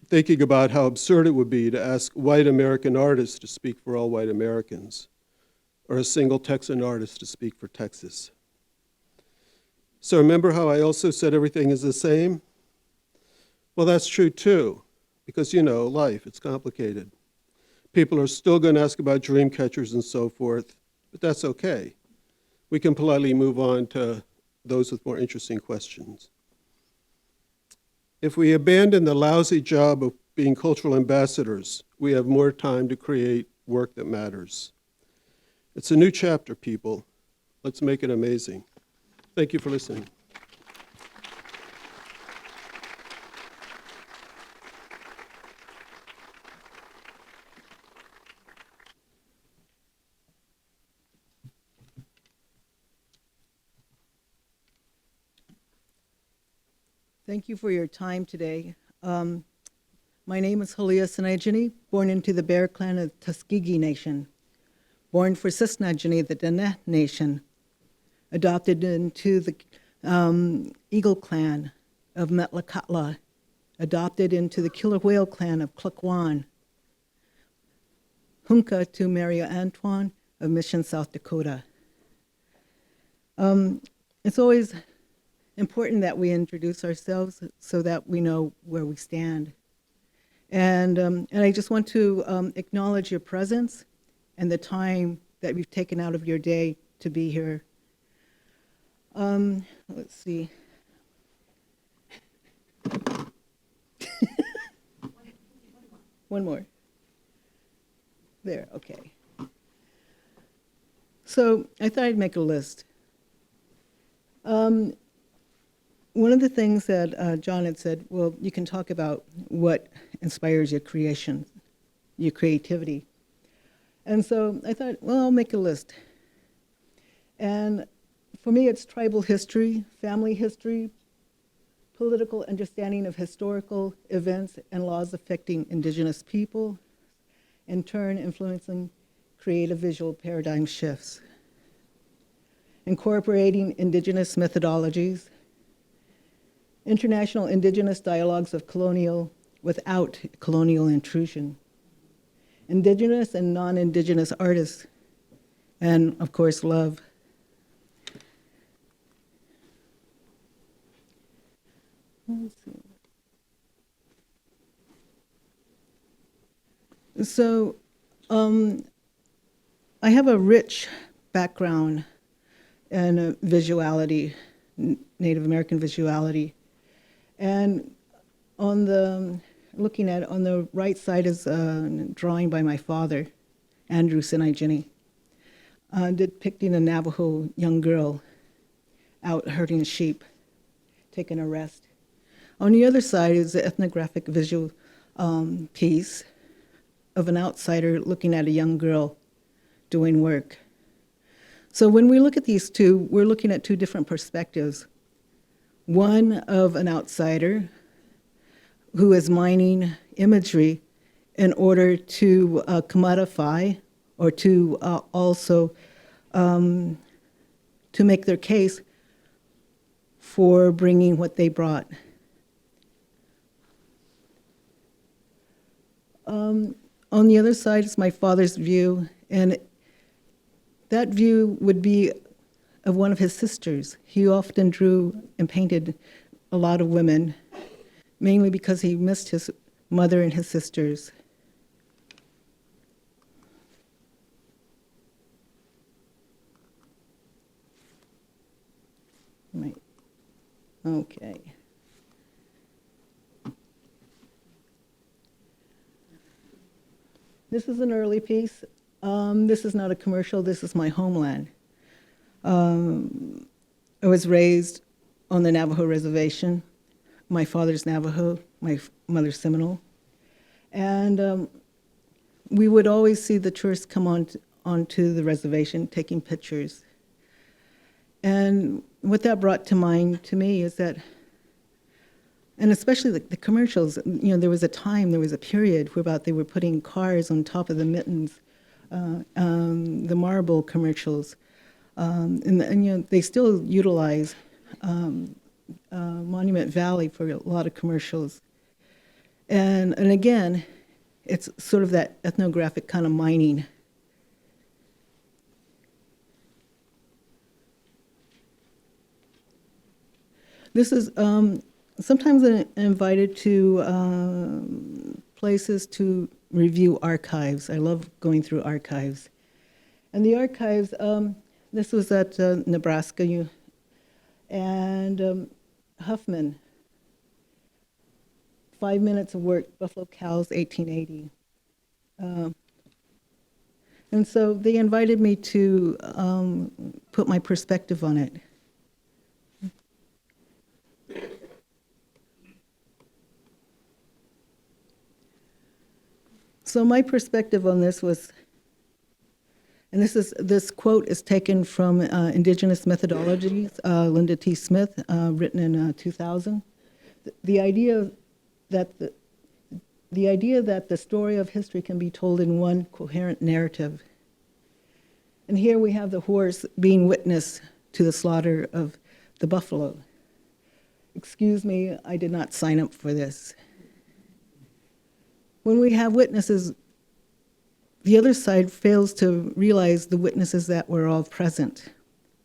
thinking about how absurd it would be to ask white American artists to speak for all white Americans, or a single Texan artist to speak for Texas. So remember how I also said everything is the same? Well, that's true too, because life, it's complicated. People are still going to ask about dream catchers and so forth, but that's okay. We can politely move on to those with more interesting questions. If we abandon the lousy job of being cultural ambassadors, we have more time to create work that matters. It's a new chapter, people. Let's make it amazing. Thank you for listening. Thank you for your time today. My name is Halia Sinajini, born into the Bear Clan of Tuskegee Nation, born for Sisnajini, the Diné Nation, adopted into the Eagle Clan of Metlakatla, adopted into the Killer Whale Clan of Klukwan, Hunka to Maria Antoine of Mission, South Dakota. It's always important that we introduce ourselves so that we know where we stand. And I just want to acknowledge your presence and the time that you've taken out of your day to be here. Let's see. One more. There, okay. So I thought I'd make a list. one of the things that John had said, well, you can talk about what inspires your creation, your creativity. And so I thought, well, I'll make a list. And for me, it's tribal history, family history, political understanding of historical events and laws affecting indigenous people, in turn influencing creative visual paradigm shifts, incorporating indigenous methodologies, international indigenous dialogues of colonial without colonial intrusion, indigenous and non-indigenous artists, and of course, love. Let's see. So, I have a rich background in visuality, Native American visuality. And on the, looking at, on the right side is a drawing by my father, Andrew Sinigini, depicting a Navajo young girl out herding sheep, taking a rest. On the other side is the ethnographic visual piece of an outsider looking at a young girl doing work. So when we look at these two, we're looking at two different perspectives. One of an outsider who is mining imagery in order to commodify or to also to make their case for bringing what they brought. On the other side is my father's view, and that view would be of one of his sisters. He often drew and painted a lot of women, mainly because he missed his mother and his sisters. Right. Okay. This is an early piece. This is not a commercial, this is my homeland. I was raised on the Navajo reservation. My father's Navajo, my mother's Seminole. And we would always see the tourists come onto the reservation taking pictures. And what that brought to mind to me is that, and especially the commercials, you know, there was a period where they were putting cars on top of the mittens, the marble commercials. And you know, they still utilize Monument Valley for a lot of commercials. And again, it's sort of that ethnographic kind of mining. This is, sometimes I'm invited to places to review archives. I love going through archives. And the archives, this was at Nebraska, and Huffman, 5 minutes of work, Buffalo Cows, 1880. And so they invited me to put my perspective on it. So my perspective on this was, and this quote is taken from Indigenous Methodologies, Linda T. Smith, written in 2000. The idea that the story of history can be told in one coherent narrative. And here we have the horse being witness to the slaughter of the buffalo. Excuse me, I did not sign up for this. When we have witnesses, the other side fails to realize the witnesses that were all present.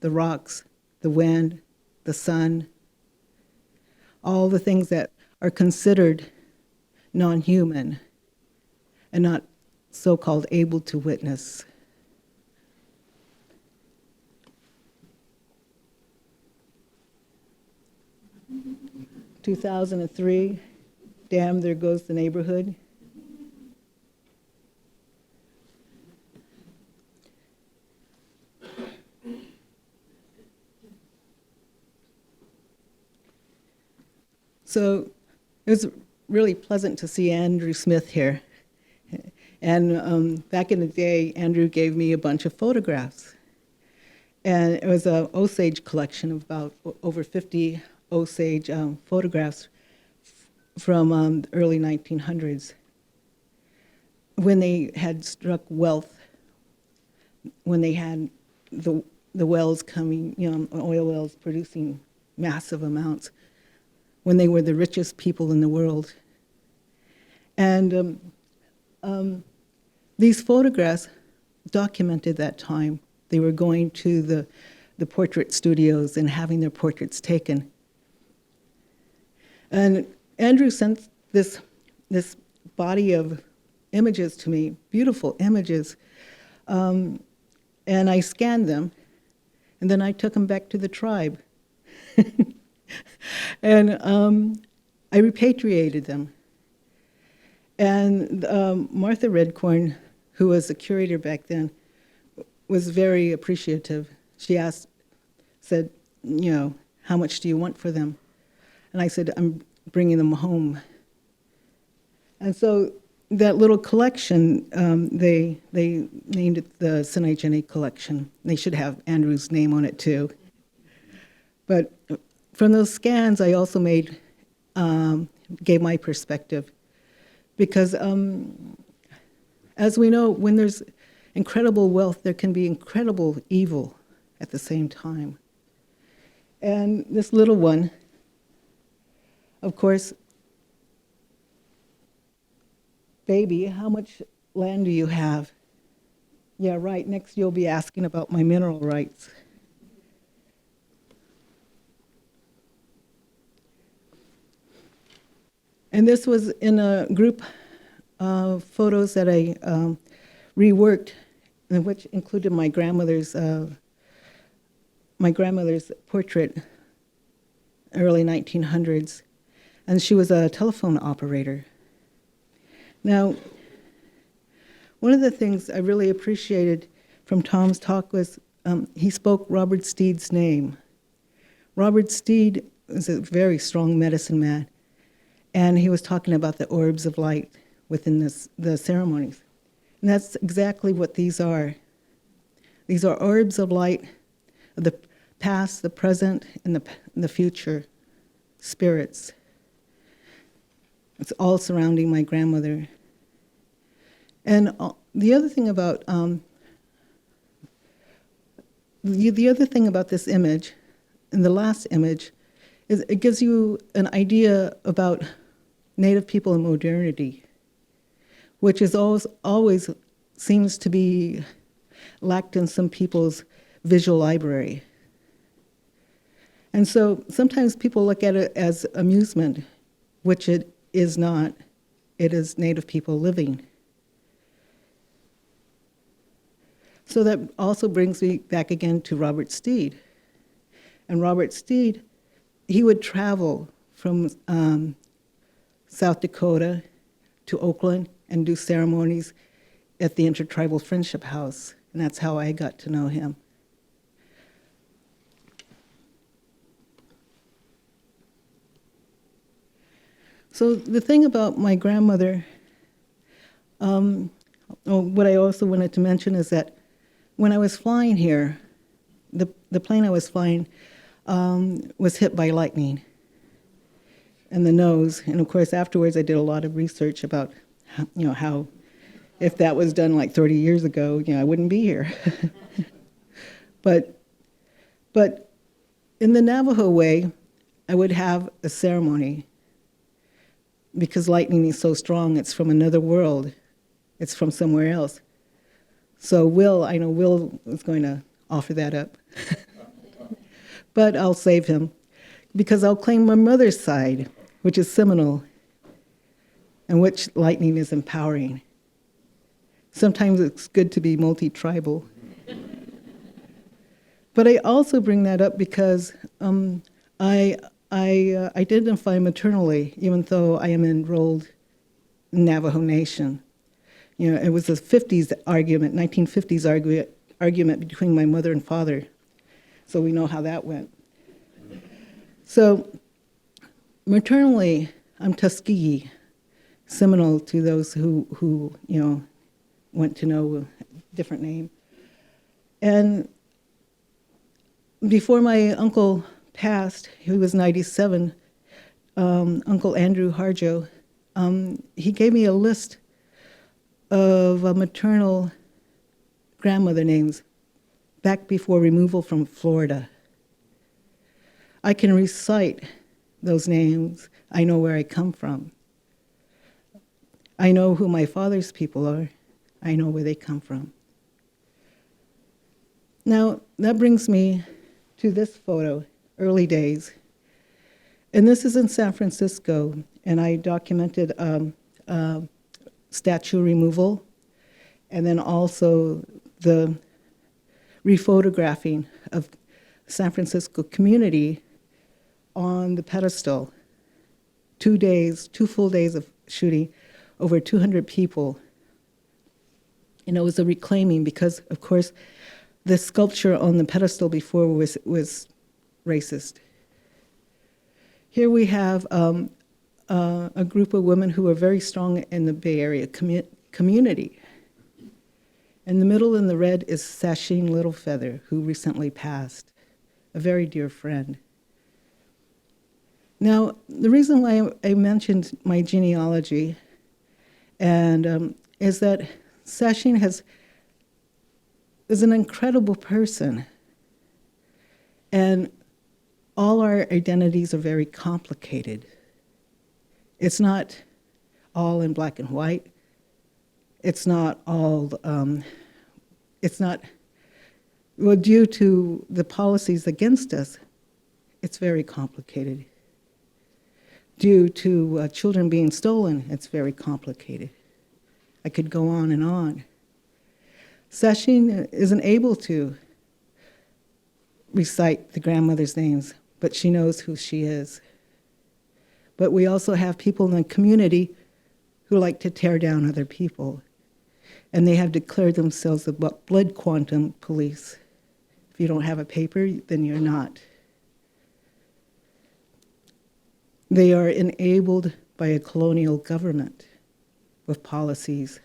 The rocks, the wind, the sun, all the things that are considered non-human and not so-called able to witness. In 2003, damn, there goes the neighborhood. So it was really pleasant to see Andrew Smith here. And back in the day, Andrew gave me a bunch of photographs. And it was an Osage collection of about over 50 Osage photographs from the early 1900s, when they had struck wealth, when they had the wells coming, oil wells producing massive amounts, when they were the richest people in the world. And these photographs documented that time. They were going to the portrait studios and having their portraits taken. And Andrew sent this body of images to me, beautiful images, and I scanned them, and then I took them back to the tribe. And I repatriated them. And Martha Redcorn, who was the curator back then, was very appreciative. She said, how much do you want for them? And I said, I'm bringing them home. And so that little collection, they named it the Sinai Collection. They should have Andrew's name on it too. But from those scans, I also gave my perspective. Because as we know, when there's incredible wealth, there can be incredible evil at the same time. And this little one, of course, baby, how much land do you have? Yeah, right, next you'll be asking about my mineral rights. And this was in a group of photos that I reworked, which included my grandmother's portrait, early 1900s, and she was a telephone operator. Now, one of the things I really appreciated from Tom's talk was he spoke Robert Steed's name. Robert Steed was a very strong medicine man, and he was talking about the orbs of light within the ceremonies. And that's exactly what these are. These are orbs of light of the past, the present, and the future, spirits. It's all surrounding my grandmother. And the other thing about this image, and the last image, is it gives you an idea about Native people and modernity, which is always seems to be lacked in some people's visual library. And so sometimes people look at it as amusement, which it is not. It is Native people living. So that also brings me back again to Robert Steed. And Robert Steed, he would travel from South Dakota to Oakland and do ceremonies at the Intertribal Friendship House. And that's how I got to know him. So the thing about my grandmother, what I also wanted to mention is that when I was flying here, the plane I was flying was hit by lightning in the nose. And of course, afterwards, I did a lot of research about, how if that was done like 30 years ago, I wouldn't be here. But in the Navajo way, I would have a ceremony because lightning is so strong. It's from another world. It's from somewhere else. So I know Will is going to offer that up. But I'll save him because I'll claim my mother's side, which is Seminole, and which lightning is empowering. Sometimes it's good to be multi-tribal. But I also bring that up because I identify maternally, even though I am enrolled in Navajo Nation. It was a 1950s argument between my mother and father. So we know how that went. So Maternally, I'm Tuskegee, Seminole to those who want to know a different name. And before my uncle passed, he was 97, Uncle Andrew Harjo, he gave me a list of maternal grandmother names back before removal from Florida. I can recite those names. I know where I come from. I know who my father's people are. I know where they come from. Now, that brings me to this photo, early days. And this is in San Francisco, and I documented statue removal, and then also the rephotographing of San Francisco community on the pedestal. 2 days, 2 full days of shooting, over 200 people. And it was a reclaiming because, of course, the sculpture on the pedestal before was racist. Here we have a group of women who are very strong in the Bay Area community. In the middle in the red is Sasheen Littlefeather, who recently passed, a very dear friend. Now, the reason why I mentioned my genealogy and is that Sasheen is an incredible person, and all our identities are very complicated. It's not all in black and white. It's not all, due to the policies against us, it's very complicated. Due to children being stolen, it's very complicated. I could go on and on. Sasheen isn't able to recite the grandmother's names, but she knows who she is. But we also have people in the community who like to tear down other people. And they have declared themselves the blood quantum police. If you don't have a paper, then you're not. They are enabled by a colonial government with policies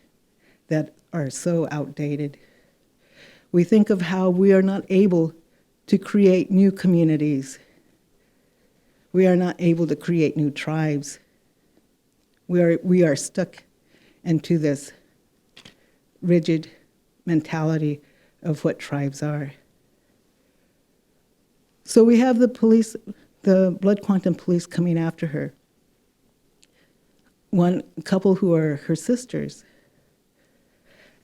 that are so outdated. We think of how we are not able to create new communities. We are not able to create new tribes. We are stuck into this rigid mentality of what tribes are. So we have the police, the blood quantum police coming after her. One couple who are her sisters.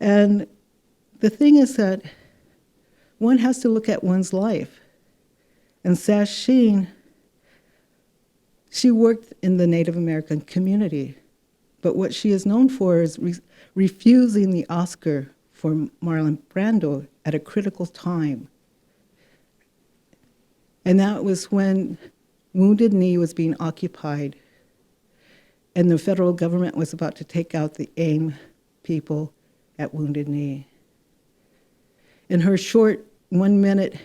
And the thing is that one has to look at one's life. And Sasheen, she worked in the Native American community, but what she is known for is refusing the Oscar for Marlon Brando at a critical time. And that was when Wounded Knee was being occupied, and the federal government was about to take out the AIM people at Wounded Knee. In her short 1-minute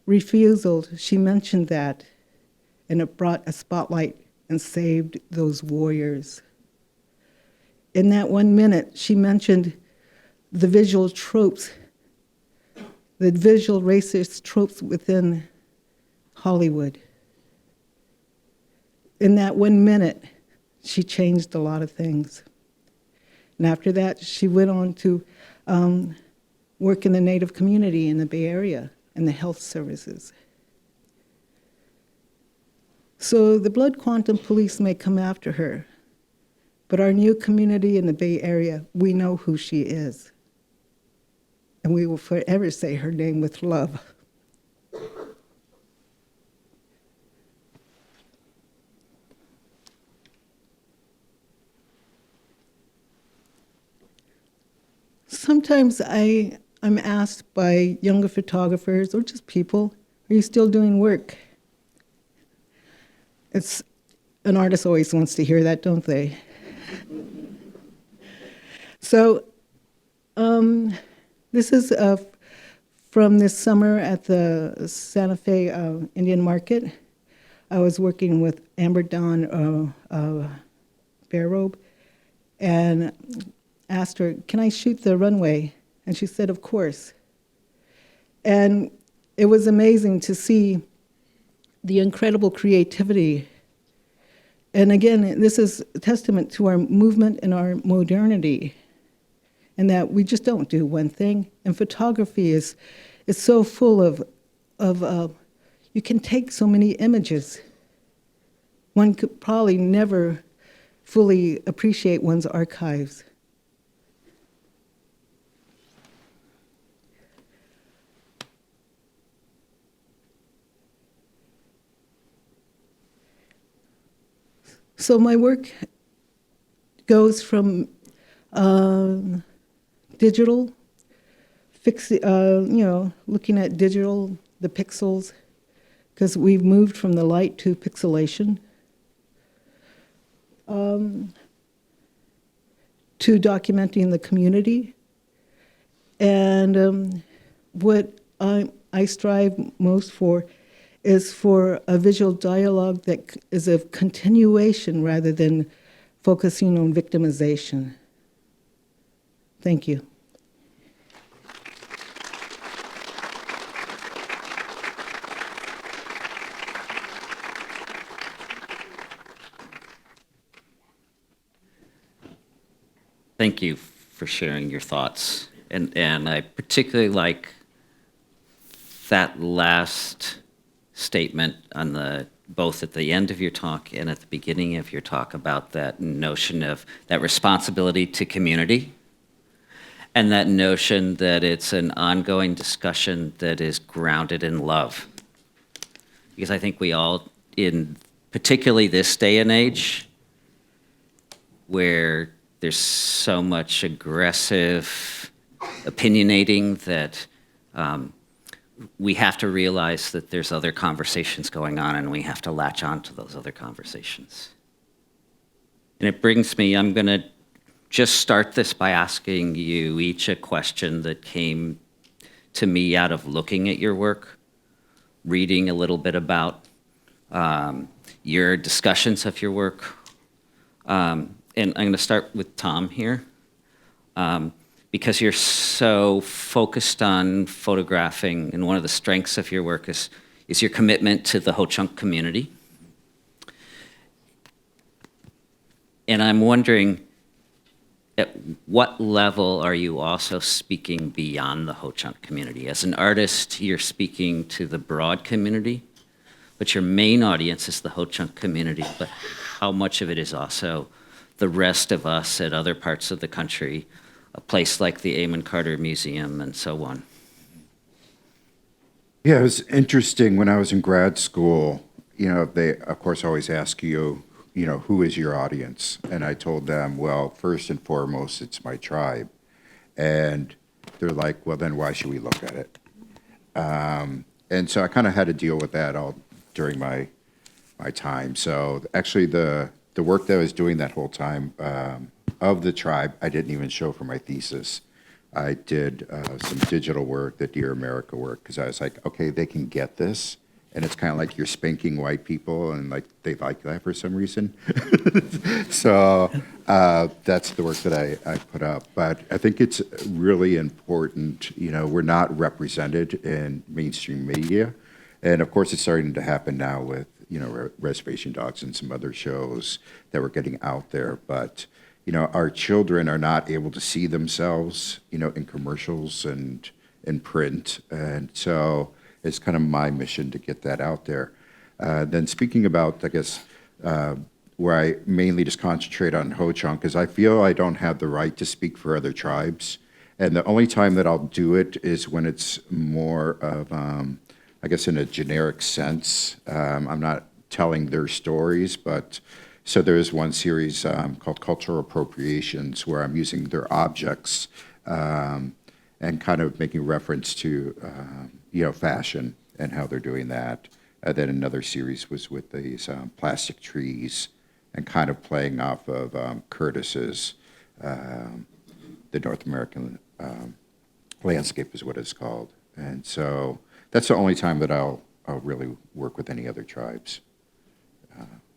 refusal, she mentioned that, and it brought a spotlight and saved those warriors. In that 1 minute, she mentioned the visual tropes, the visual racist tropes within Hollywood. In that 1 minute, she changed a lot of things. And after that, she went on to work in the Native community in the Bay Area and the health services. So the blood quantum police may come after her, but our new community in the Bay Area, we know who she is. And we will forever say her name with love. Sometimes I'm asked by younger photographers or just people, are you still doing work? It's, an artist always wants to hear that, don't they? So this is from this summer at the Santa Fe Indian Market. I was working with Amber Dawn Bear Robe and asked her, "Can I shoot the runway?" And she said, "Of course." And it was amazing to see the incredible creativity. And again, this is a testament to our movement and our modernity, and that we just don't do one thing. And photography is so full of you can take so many images. One could probably never fully appreciate one's archives. So my work goes from digital, looking at digital, the pixels, because we've moved from the light to pixelation, to documenting the community. And what I strive most for is for a visual dialogue that is a continuation rather than focusing on victimization. Thank you. Thank you for sharing your thoughts. And I particularly like that last statement on both at the end of your talk and at the beginning of your talk about that notion of that responsibility to community, and that notion that it's an ongoing discussion that is grounded in love. Because I think we all, in particularly this day and age, where there's so much aggressive opinionating, that we have to realize that there's other conversations going on, and we have to latch on to those other conversations. And it brings me, I'm going to just start this by asking you each a question that came to me out of looking at your work, reading a little bit about your discussions of your work. And I'm going to start with Tom here, because you're so focused on photographing, and one of the strengths of your work is your commitment to the Ho-Chunk community. And I'm wondering, at what level are you also speaking beyond the Ho-Chunk community? As an artist, you're speaking to the broad community, but your main audience is the Ho-Chunk community. But how much of it is also the rest of us at other parts of the country, a place like the Amon Carter Museum and so on? Yeah, it was interesting when I was in grad school. They, of course, always ask you, who is your audience? And I told them, well, first and foremost, it's my tribe. And they're like, well, then why should we look at it? And so I kind of had to deal with that all during my time. So actually, the work that I was doing that whole time of the tribe, I didn't even show for my thesis. I did some digital work, the Dear America work, because I was like, okay, they can get this. And it's kind of like you're spanking white people, and like they like that for some reason. So that's the work that I put up. But I think it's really important. We're not represented in mainstream media. And of course, it's starting to happen now with, Reservation Dogs and some other shows that we're getting out there. But, our children are not able to see themselves, in commercials and in print. And so it's kind of my mission to get that out there. Then speaking about, I guess, where I mainly just concentrate on Ho-Chunk, because I feel I don't have the right to speak for other tribes. And the only time that I'll do it is when it's more of, I guess, in a generic sense. I'm not telling their stories, but so there's one series called Cultural Appropriations, where I'm using their objects and kind of making reference to, fashion and how they're doing that. Then another series was with these plastic trees and kind of playing off of Curtis's, the North American landscape is what it's called. And so that's the only time that I'll really work with any other tribes.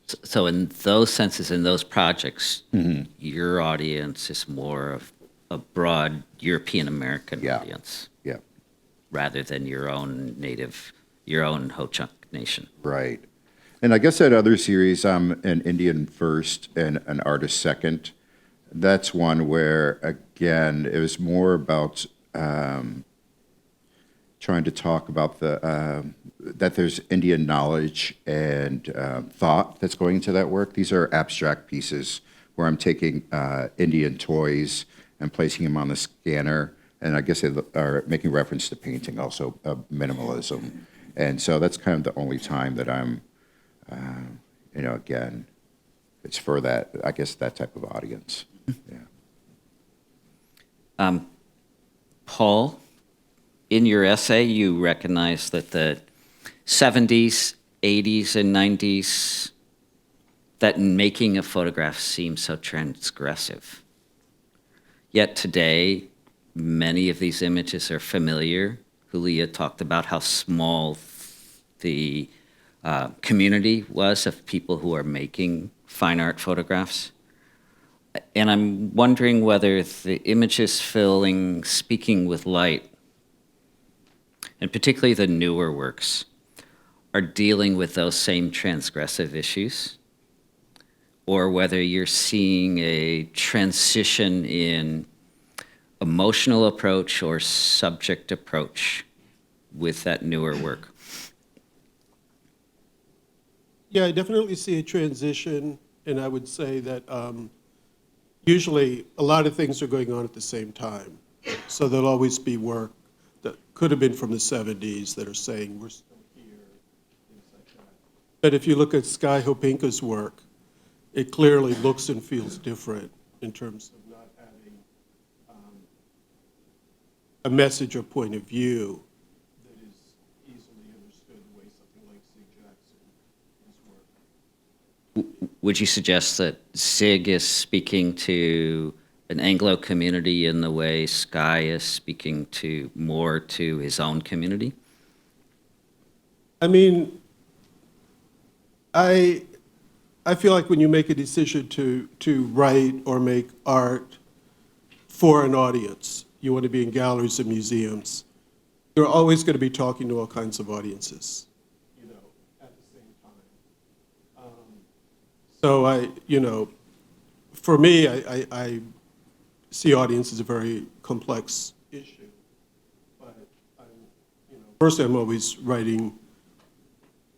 So in those senses, in those projects, your audience is more of a broad European American Yeah. audience Yeah, rather than your own native, your own Ho-Chunk Nation. right. And I guess that other series, an Indian first and an artist second, that's one where, again, it was more about trying to talk about that there's Indian knowledge and thought that's going into that work. These are abstract pieces where I'm taking Indian toys and placing them on the scanner, and I guess they are making reference to painting also, minimalism. And so that's kind of the only time that I'm, again, it's for that, I guess, that type of audience. Yeah. Paul, in your essay, you recognize that the 70s, 80s, and 90s, that making of photographs seems so transgressive. Yet today, many of these images are familiar. Julia talked about how small the community was of people who are making fine art photographs. And I'm wondering whether the images speaking with light, and particularly the newer works, are dealing with those same transgressive issues, or whether you're seeing a transition in emotional approach or subject approach with that newer work. Yeah, I definitely see a transition, and I would say that usually a lot of things are going on at the same time. So there'll always be work that could have been from the 70s that are saying we're still here, things like that. But if you look at Sky Hopinka's work, it clearly looks and feels different in terms of not having a message or point of view that is easily understood the way something like Zig Jackson is working. Would you suggest that Zig is speaking to an Anglo community in the way Sky is speaking to more to his own community? I mean, I feel like when you make a decision to write or make art for an audience, you want to be in galleries and museums, you're always going to be talking to all kinds of audiences, at the same time. So for me, I see audience as a very complex issue. But personally, I'm always writing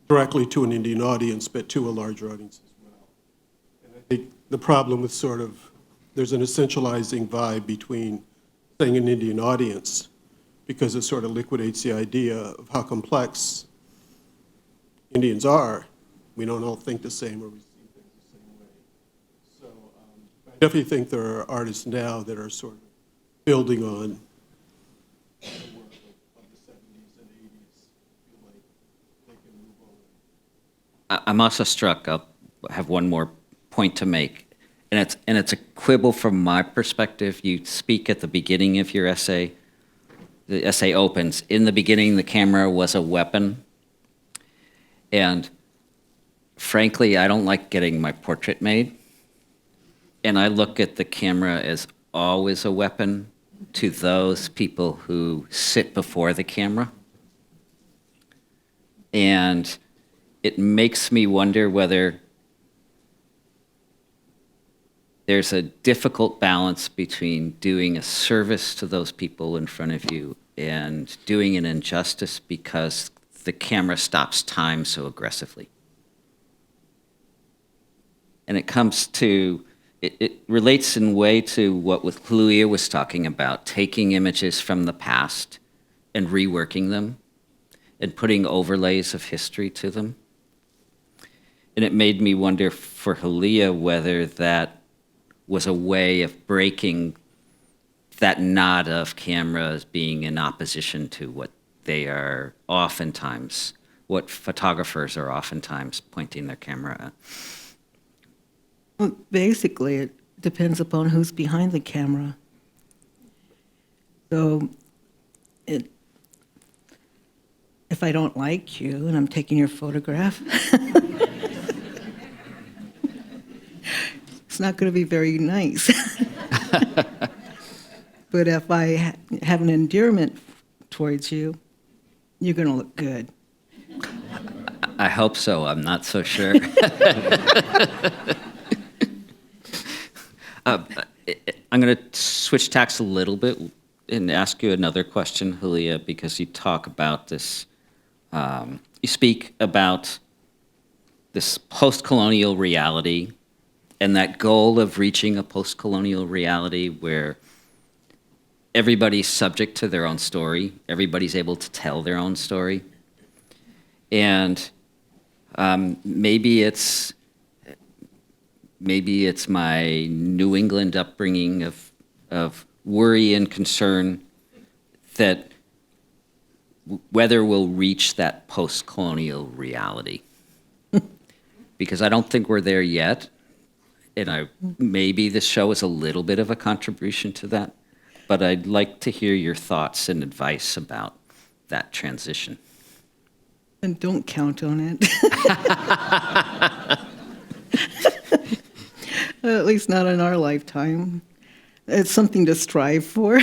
directly to an Indian audience, but to a larger audience as well. And I think the problem with there's an essentializing vibe between saying an Indian audience, because it sort of liquidates the idea of how complex Indians are. We don't all think the same or receive things the same way. So I definitely think there are artists now that are sort of building on the work of the 70s and 80s. Feel like they can move on. I'm also struck, I'll have one more point to make, and it's a quibble from my perspective. You speak at the beginning of your essay. The essay opens, in the beginning, the camera was a weapon. And frankly, I don't like getting my portrait made. And I look at the camera as always a weapon to those people who sit before the camera. And it makes me wonder whether there's a difficult balance between doing a service to those people in front of you and doing an injustice because the camera stops time so aggressively. And it comes to, it relates in a way to what Julia was talking about, taking images from the past and reworking them and putting overlays of history to them. And it made me wonder for Julia whether that was a way of breaking that knot of cameras being in opposition to what they are oftentimes, what photographers are oftentimes pointing their camera at. Well, basically, it depends upon who's behind the camera. So if I don't like you and I'm taking your photograph, it's not going to be very nice. But if I have an endearment towards you, you're going to look good. I hope so. I'm not so sure. I'm going to switch tacks a little bit and ask you another question, Julia, because you talk about this, you speak about this post-colonial reality and that goal of reaching a post-colonial reality where everybody's subject to their own story, everybody's able to tell their own story. And maybe it's my New England upbringing of worry and concern that whether we'll reach that post-colonial reality. Because I don't think we're there yet, and maybe this show is a little bit of a contribution to that, but I'd like to hear your thoughts and advice about that transition. And don't count on it. At least not in our lifetime. It's something to strive for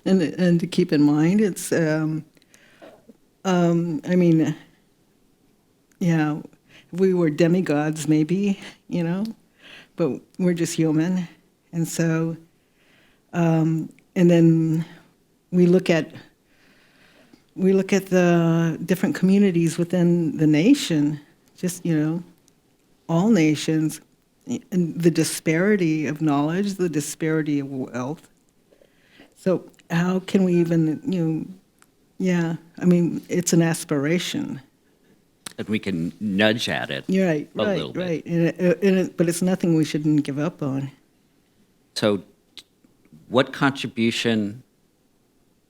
and to keep in mind. It's, I mean, yeah, we were demigods maybe, you know, but we're just human. And so, and then we look at the different communities within the nation, just, you know, all nations, and the disparity of knowledge, the disparity of wealth. So how can we even, you know, yeah, I mean, it's an aspiration. And we can nudge at it You're right, a little bit. right. But it's nothing we shouldn't give up on. So what contribution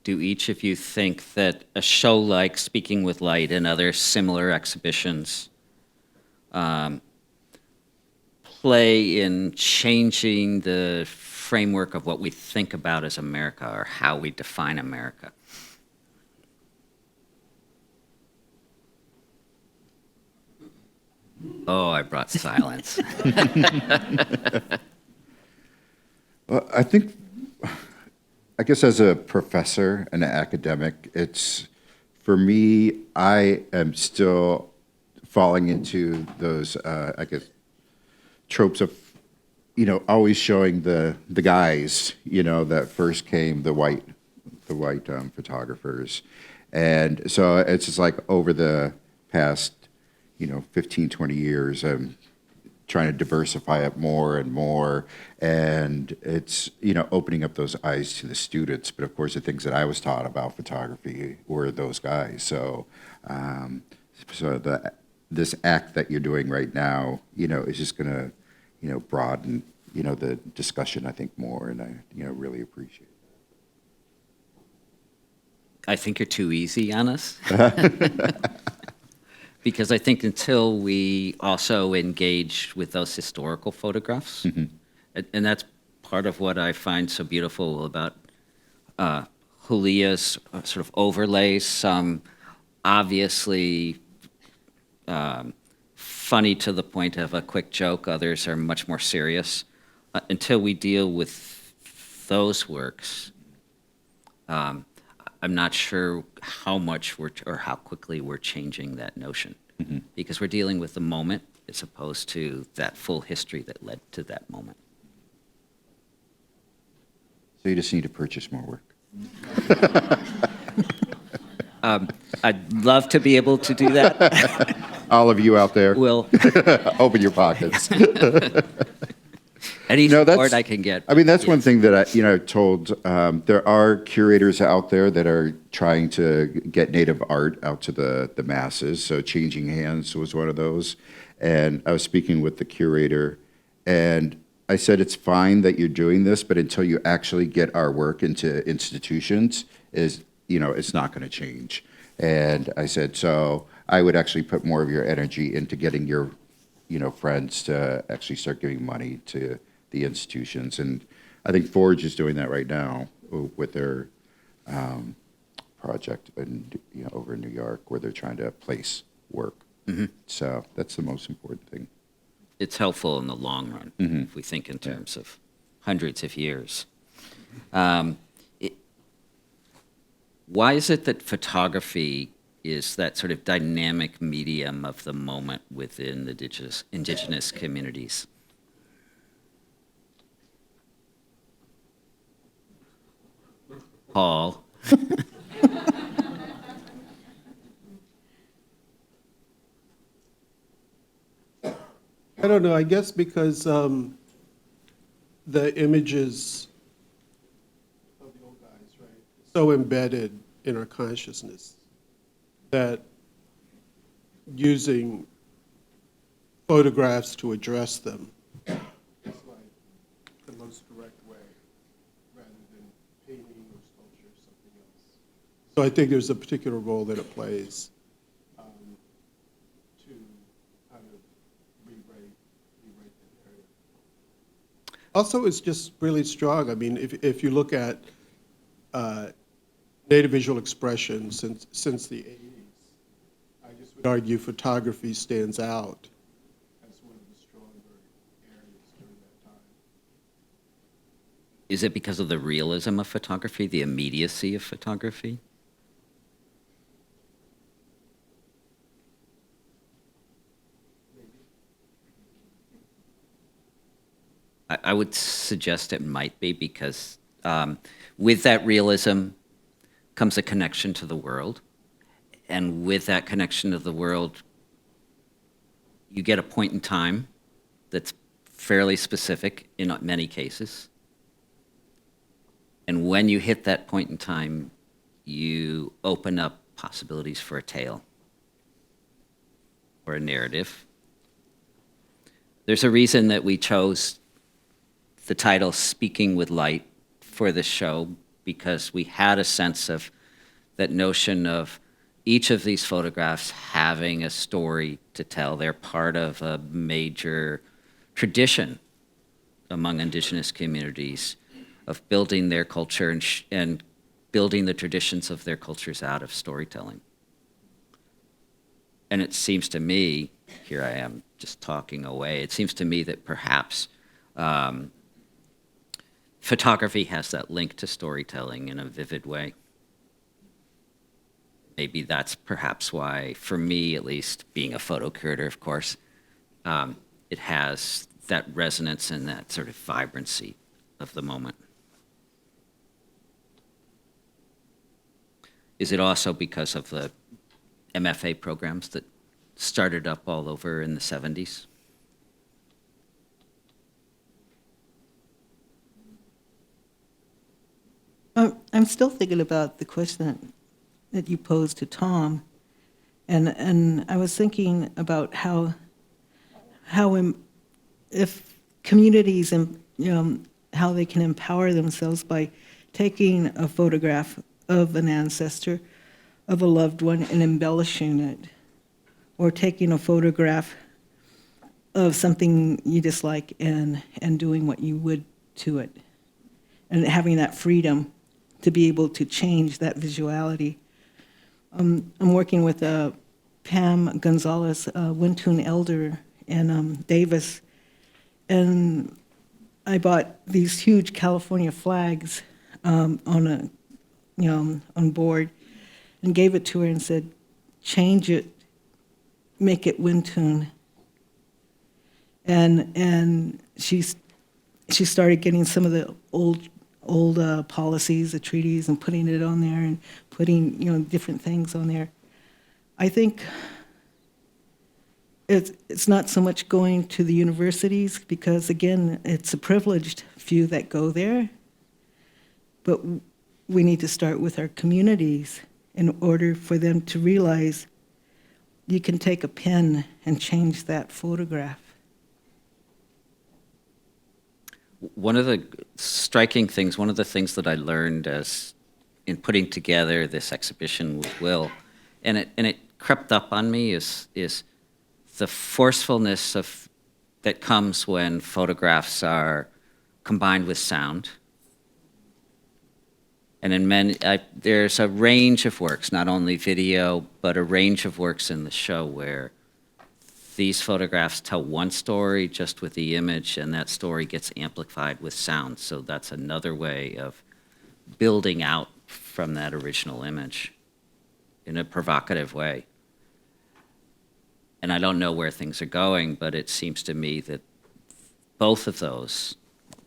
do each of you think that a show like Speaking with Light and other similar exhibitions play in changing the framework of what we think about as America or how we define America? Oh, I brought silence. Well, I guess as a professor and an academic, for me, I am still falling into those, I guess, tropes of, you know, always showing the guys, you know, that first came, the white photographers. And so it's just like over the past, you know, 15, 20 years, I'm trying to diversify it more and more. And it's, you know, opening up those eyes to the students. But of course, the things that I was taught about photography were those guys. So, this act that you're doing right now, you know, is just going to, you know, broaden, you know, the discussion, I think, more. And I, you know, really appreciate it. I think you're too easy on us. Because I think until we also engage with those historical photographs, and that's part of what I find so beautiful about Julia's sort of overlays, some obviously funny to the point of a quick joke, others are much more serious. Until we deal with those works, I'm not sure how much or how quickly we're changing that notion, because we're dealing with the moment as opposed to that full history that led to that moment. So you just need to purchase more work. I'd love to be able to do that. All of you out there, Will, open your pockets. any No, support I can get. I mean, that's one thing that I, you know, told, there are curators out there that are trying to get Native art out to the masses. So Changing Hands was one of those. And I was speaking with the curator, and I said, it's fine that you're doing this, but until you actually get our work into institutions, you know, it's not going to change. And I said, so I would actually put more of your energy into getting your, you know, friends to actually start giving money to the institutions. And I think Forge is doing that right now with their project you know, over in New York, where they're trying to place work. So that's the most important thing. it's helpful in the long run, if we think in terms of hundreds of years. Why is it that photography is that sort of dynamic medium of the moment within the indigenous communities? Paul? I don't know, I guess because the images of the old guys, right, so embedded in our consciousness that using photographs to address them is like the most direct way, rather than painting or sculpture or something else. So I think there's a particular role that it plays to kind of rewrite that area. Also, it's just really strong. I mean, if you look at native visual expression since the 80s, I just would argue photography stands out as one of the stronger areas during that time. Is it because of the realism of photography, the immediacy of photography? I would suggest it might be because with that realism comes a connection to the world. And with that connection to the world, you get a point in time that's fairly specific in many cases. And when you hit that point in time, you open up possibilities for a tale or a narrative. There's a reason that we chose the title Speaking with Light for this show, because we had a sense of that notion of each of these photographs having a story to tell. They're part of a major tradition among indigenous communities of building their culture and building the traditions of their cultures out of storytelling. And it seems to me, here I am just talking away, it seems to me that perhaps photography has that link to storytelling in a vivid way. Maybe that's perhaps why, for me at least, being a photo curator, of course, it has that resonance and that sort of vibrancy of the moment. Is it also because of the MFA programs that started up all over in the 70s? I'm still thinking about the question that you posed to Tom, and I was thinking about how if communities and how they can empower themselves by taking a photograph of an ancestor, of a loved one, and embellishing it, or taking a photograph of something you dislike and doing what you would to it, and having that freedom to be able to change that visuality. I'm working with Pam Gonzalez, Wintun Elder, and Davis, and I bought these huge California flags on board, and gave it to her and said, change it, make it Wintun. And she started getting some of the old policies, the treaties, and putting it on there, and putting different things on there. I think it's not so much going to the universities, because again, it's a privileged few that go there, but we need to start with our communities in order for them to realize you can take a pen and change that photograph. One of the striking things, one of the things that I learned as in putting together this exhibition with Will, and it crept up on me, is the forcefulness that comes when photographs are combined with sound. And in there's a range of works, not only video, but a range of works in the show where these photographs tell one story just with the image, and that story gets amplified with sound. So that's another way of building out from that original image in a provocative way. And I don't know where things are going, but it seems to me that both of those,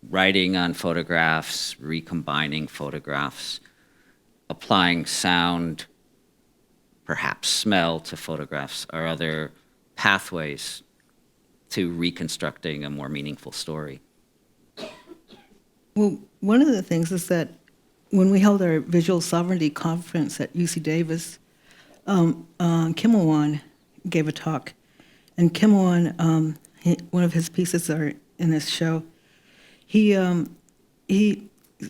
writing on photographs, recombining photographs, applying sound, perhaps smell to photographs, are other pathways to reconstructing a more meaningful story. Well, one of the things is that when we held our visual sovereignty conference at UC Davis, Kim Il-won gave a talk, and Kim Il-won, one of his pieces are in this show. He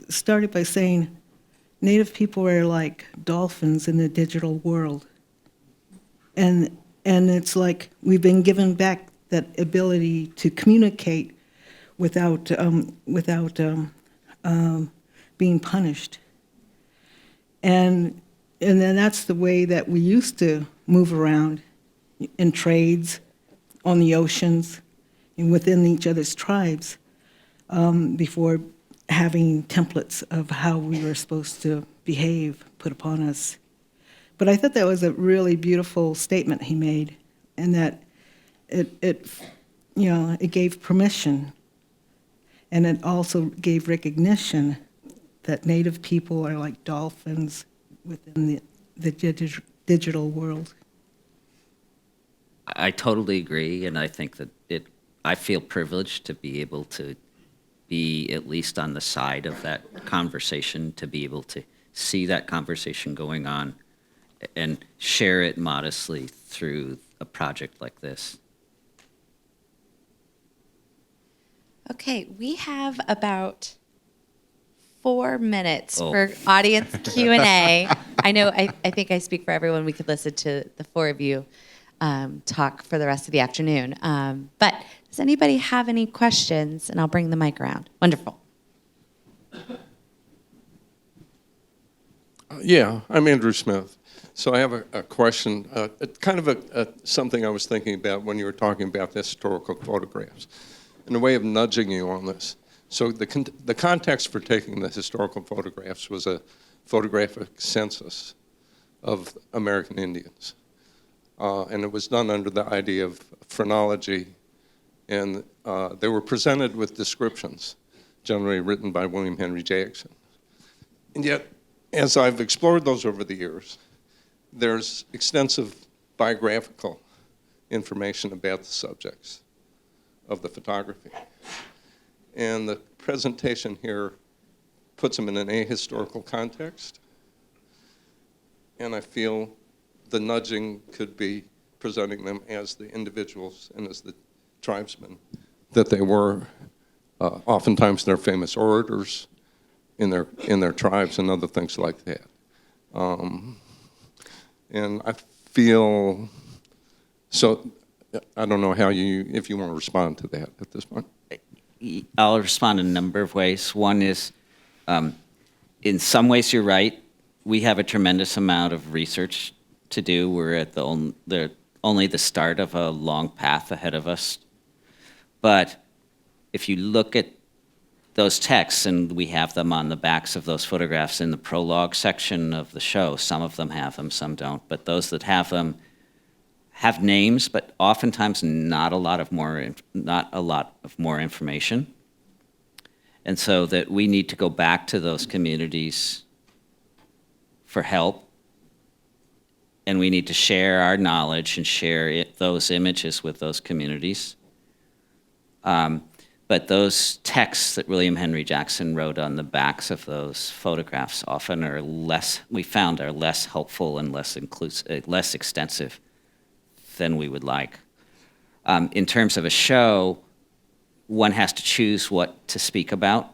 started by saying, Native people are like dolphins in the digital world, and it's like we've been given back that ability to communicate without being punished. And then that's the way that we used to move around in trades, on the oceans, and within each other's tribes, before having templates of how we were supposed to behave put upon us. But I thought that was a really beautiful statement he made, and that it gave permission, and it also gave recognition that Native people are like dolphins within the digital world. I totally agree, and I think that I feel privileged to be able to be at least on the side of that conversation, to be able to see that conversation going on and share it modestly through a project like this. Okay, we have about 4 minutes Oh. for audience Q&A. I know, I think I speak for everyone. We could listen to the four of you talk for the rest of the afternoon. But does anybody have any questions? And I'll bring the mic around. Wonderful. Yeah, I'm Andrew Smith. So I have a question, kind of something I was thinking about when you were talking about the historical photographs, in a way of nudging you on this. So the context for taking the historical photographs was a photographic census of American Indians. And it was done under the idea of phrenology, and they were presented with descriptions, generally written by William Henry Jackson. And yet, as I've explored those over the years, there's extensive biographical information about the subjects of the photography. And the presentation here puts them in an ahistorical context. And I feel the nudging could be presenting them as the individuals and as the tribesmen that they were. Oftentimes they're famous orators in their tribes and other things like that. And I feel, so I don't know if you want to respond to that at this point. I'll respond in a number of ways. One is, in some ways you're right. We have a tremendous amount of research to do. We're at only the start of a long path ahead of us. But if you look at those texts, and we have them on the backs of those photographs in the prologue section of the show, some of them have them, some don't, but those that have them have names, but oftentimes not a lot of more information. And so that we need to go back to those communities for help, and we need to share our knowledge and share those images with those communities. But those texts that William Henry Jackson wrote on the backs of those photographs often are less helpful and less inclusive, less extensive than we would like. In terms of a show, one has to choose what to speak about.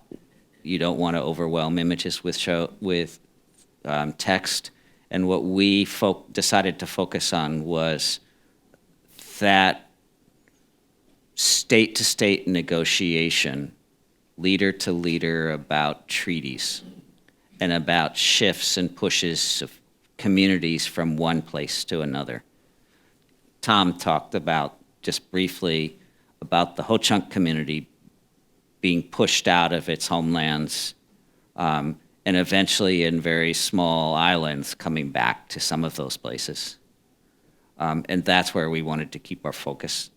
You don't want to overwhelm images with text. And what we decided to focus on was that state-to-state negotiation, leader to leader, about treaties and about shifts and pushes of communities from one place to another. Tom talked about just briefly about the Ho-Chunk community being pushed out of its homelands and eventually in very small islands coming back to some of those places. And that's where we wanted to keep our focus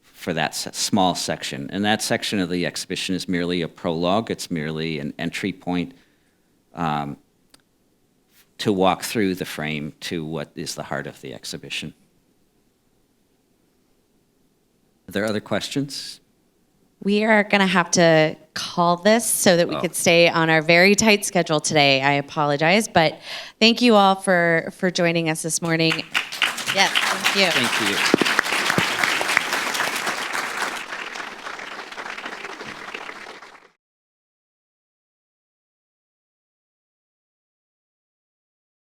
for that small section. And that section of the exhibition is merely a prologue. It's merely an entry point to walk through the frame to what is the heart of the exhibition. Are there other questions? We are going to have to call this so that we could stay on our very tight schedule today. I apologize, but thank you all for joining us this morning. Yes, thank you. Thank you.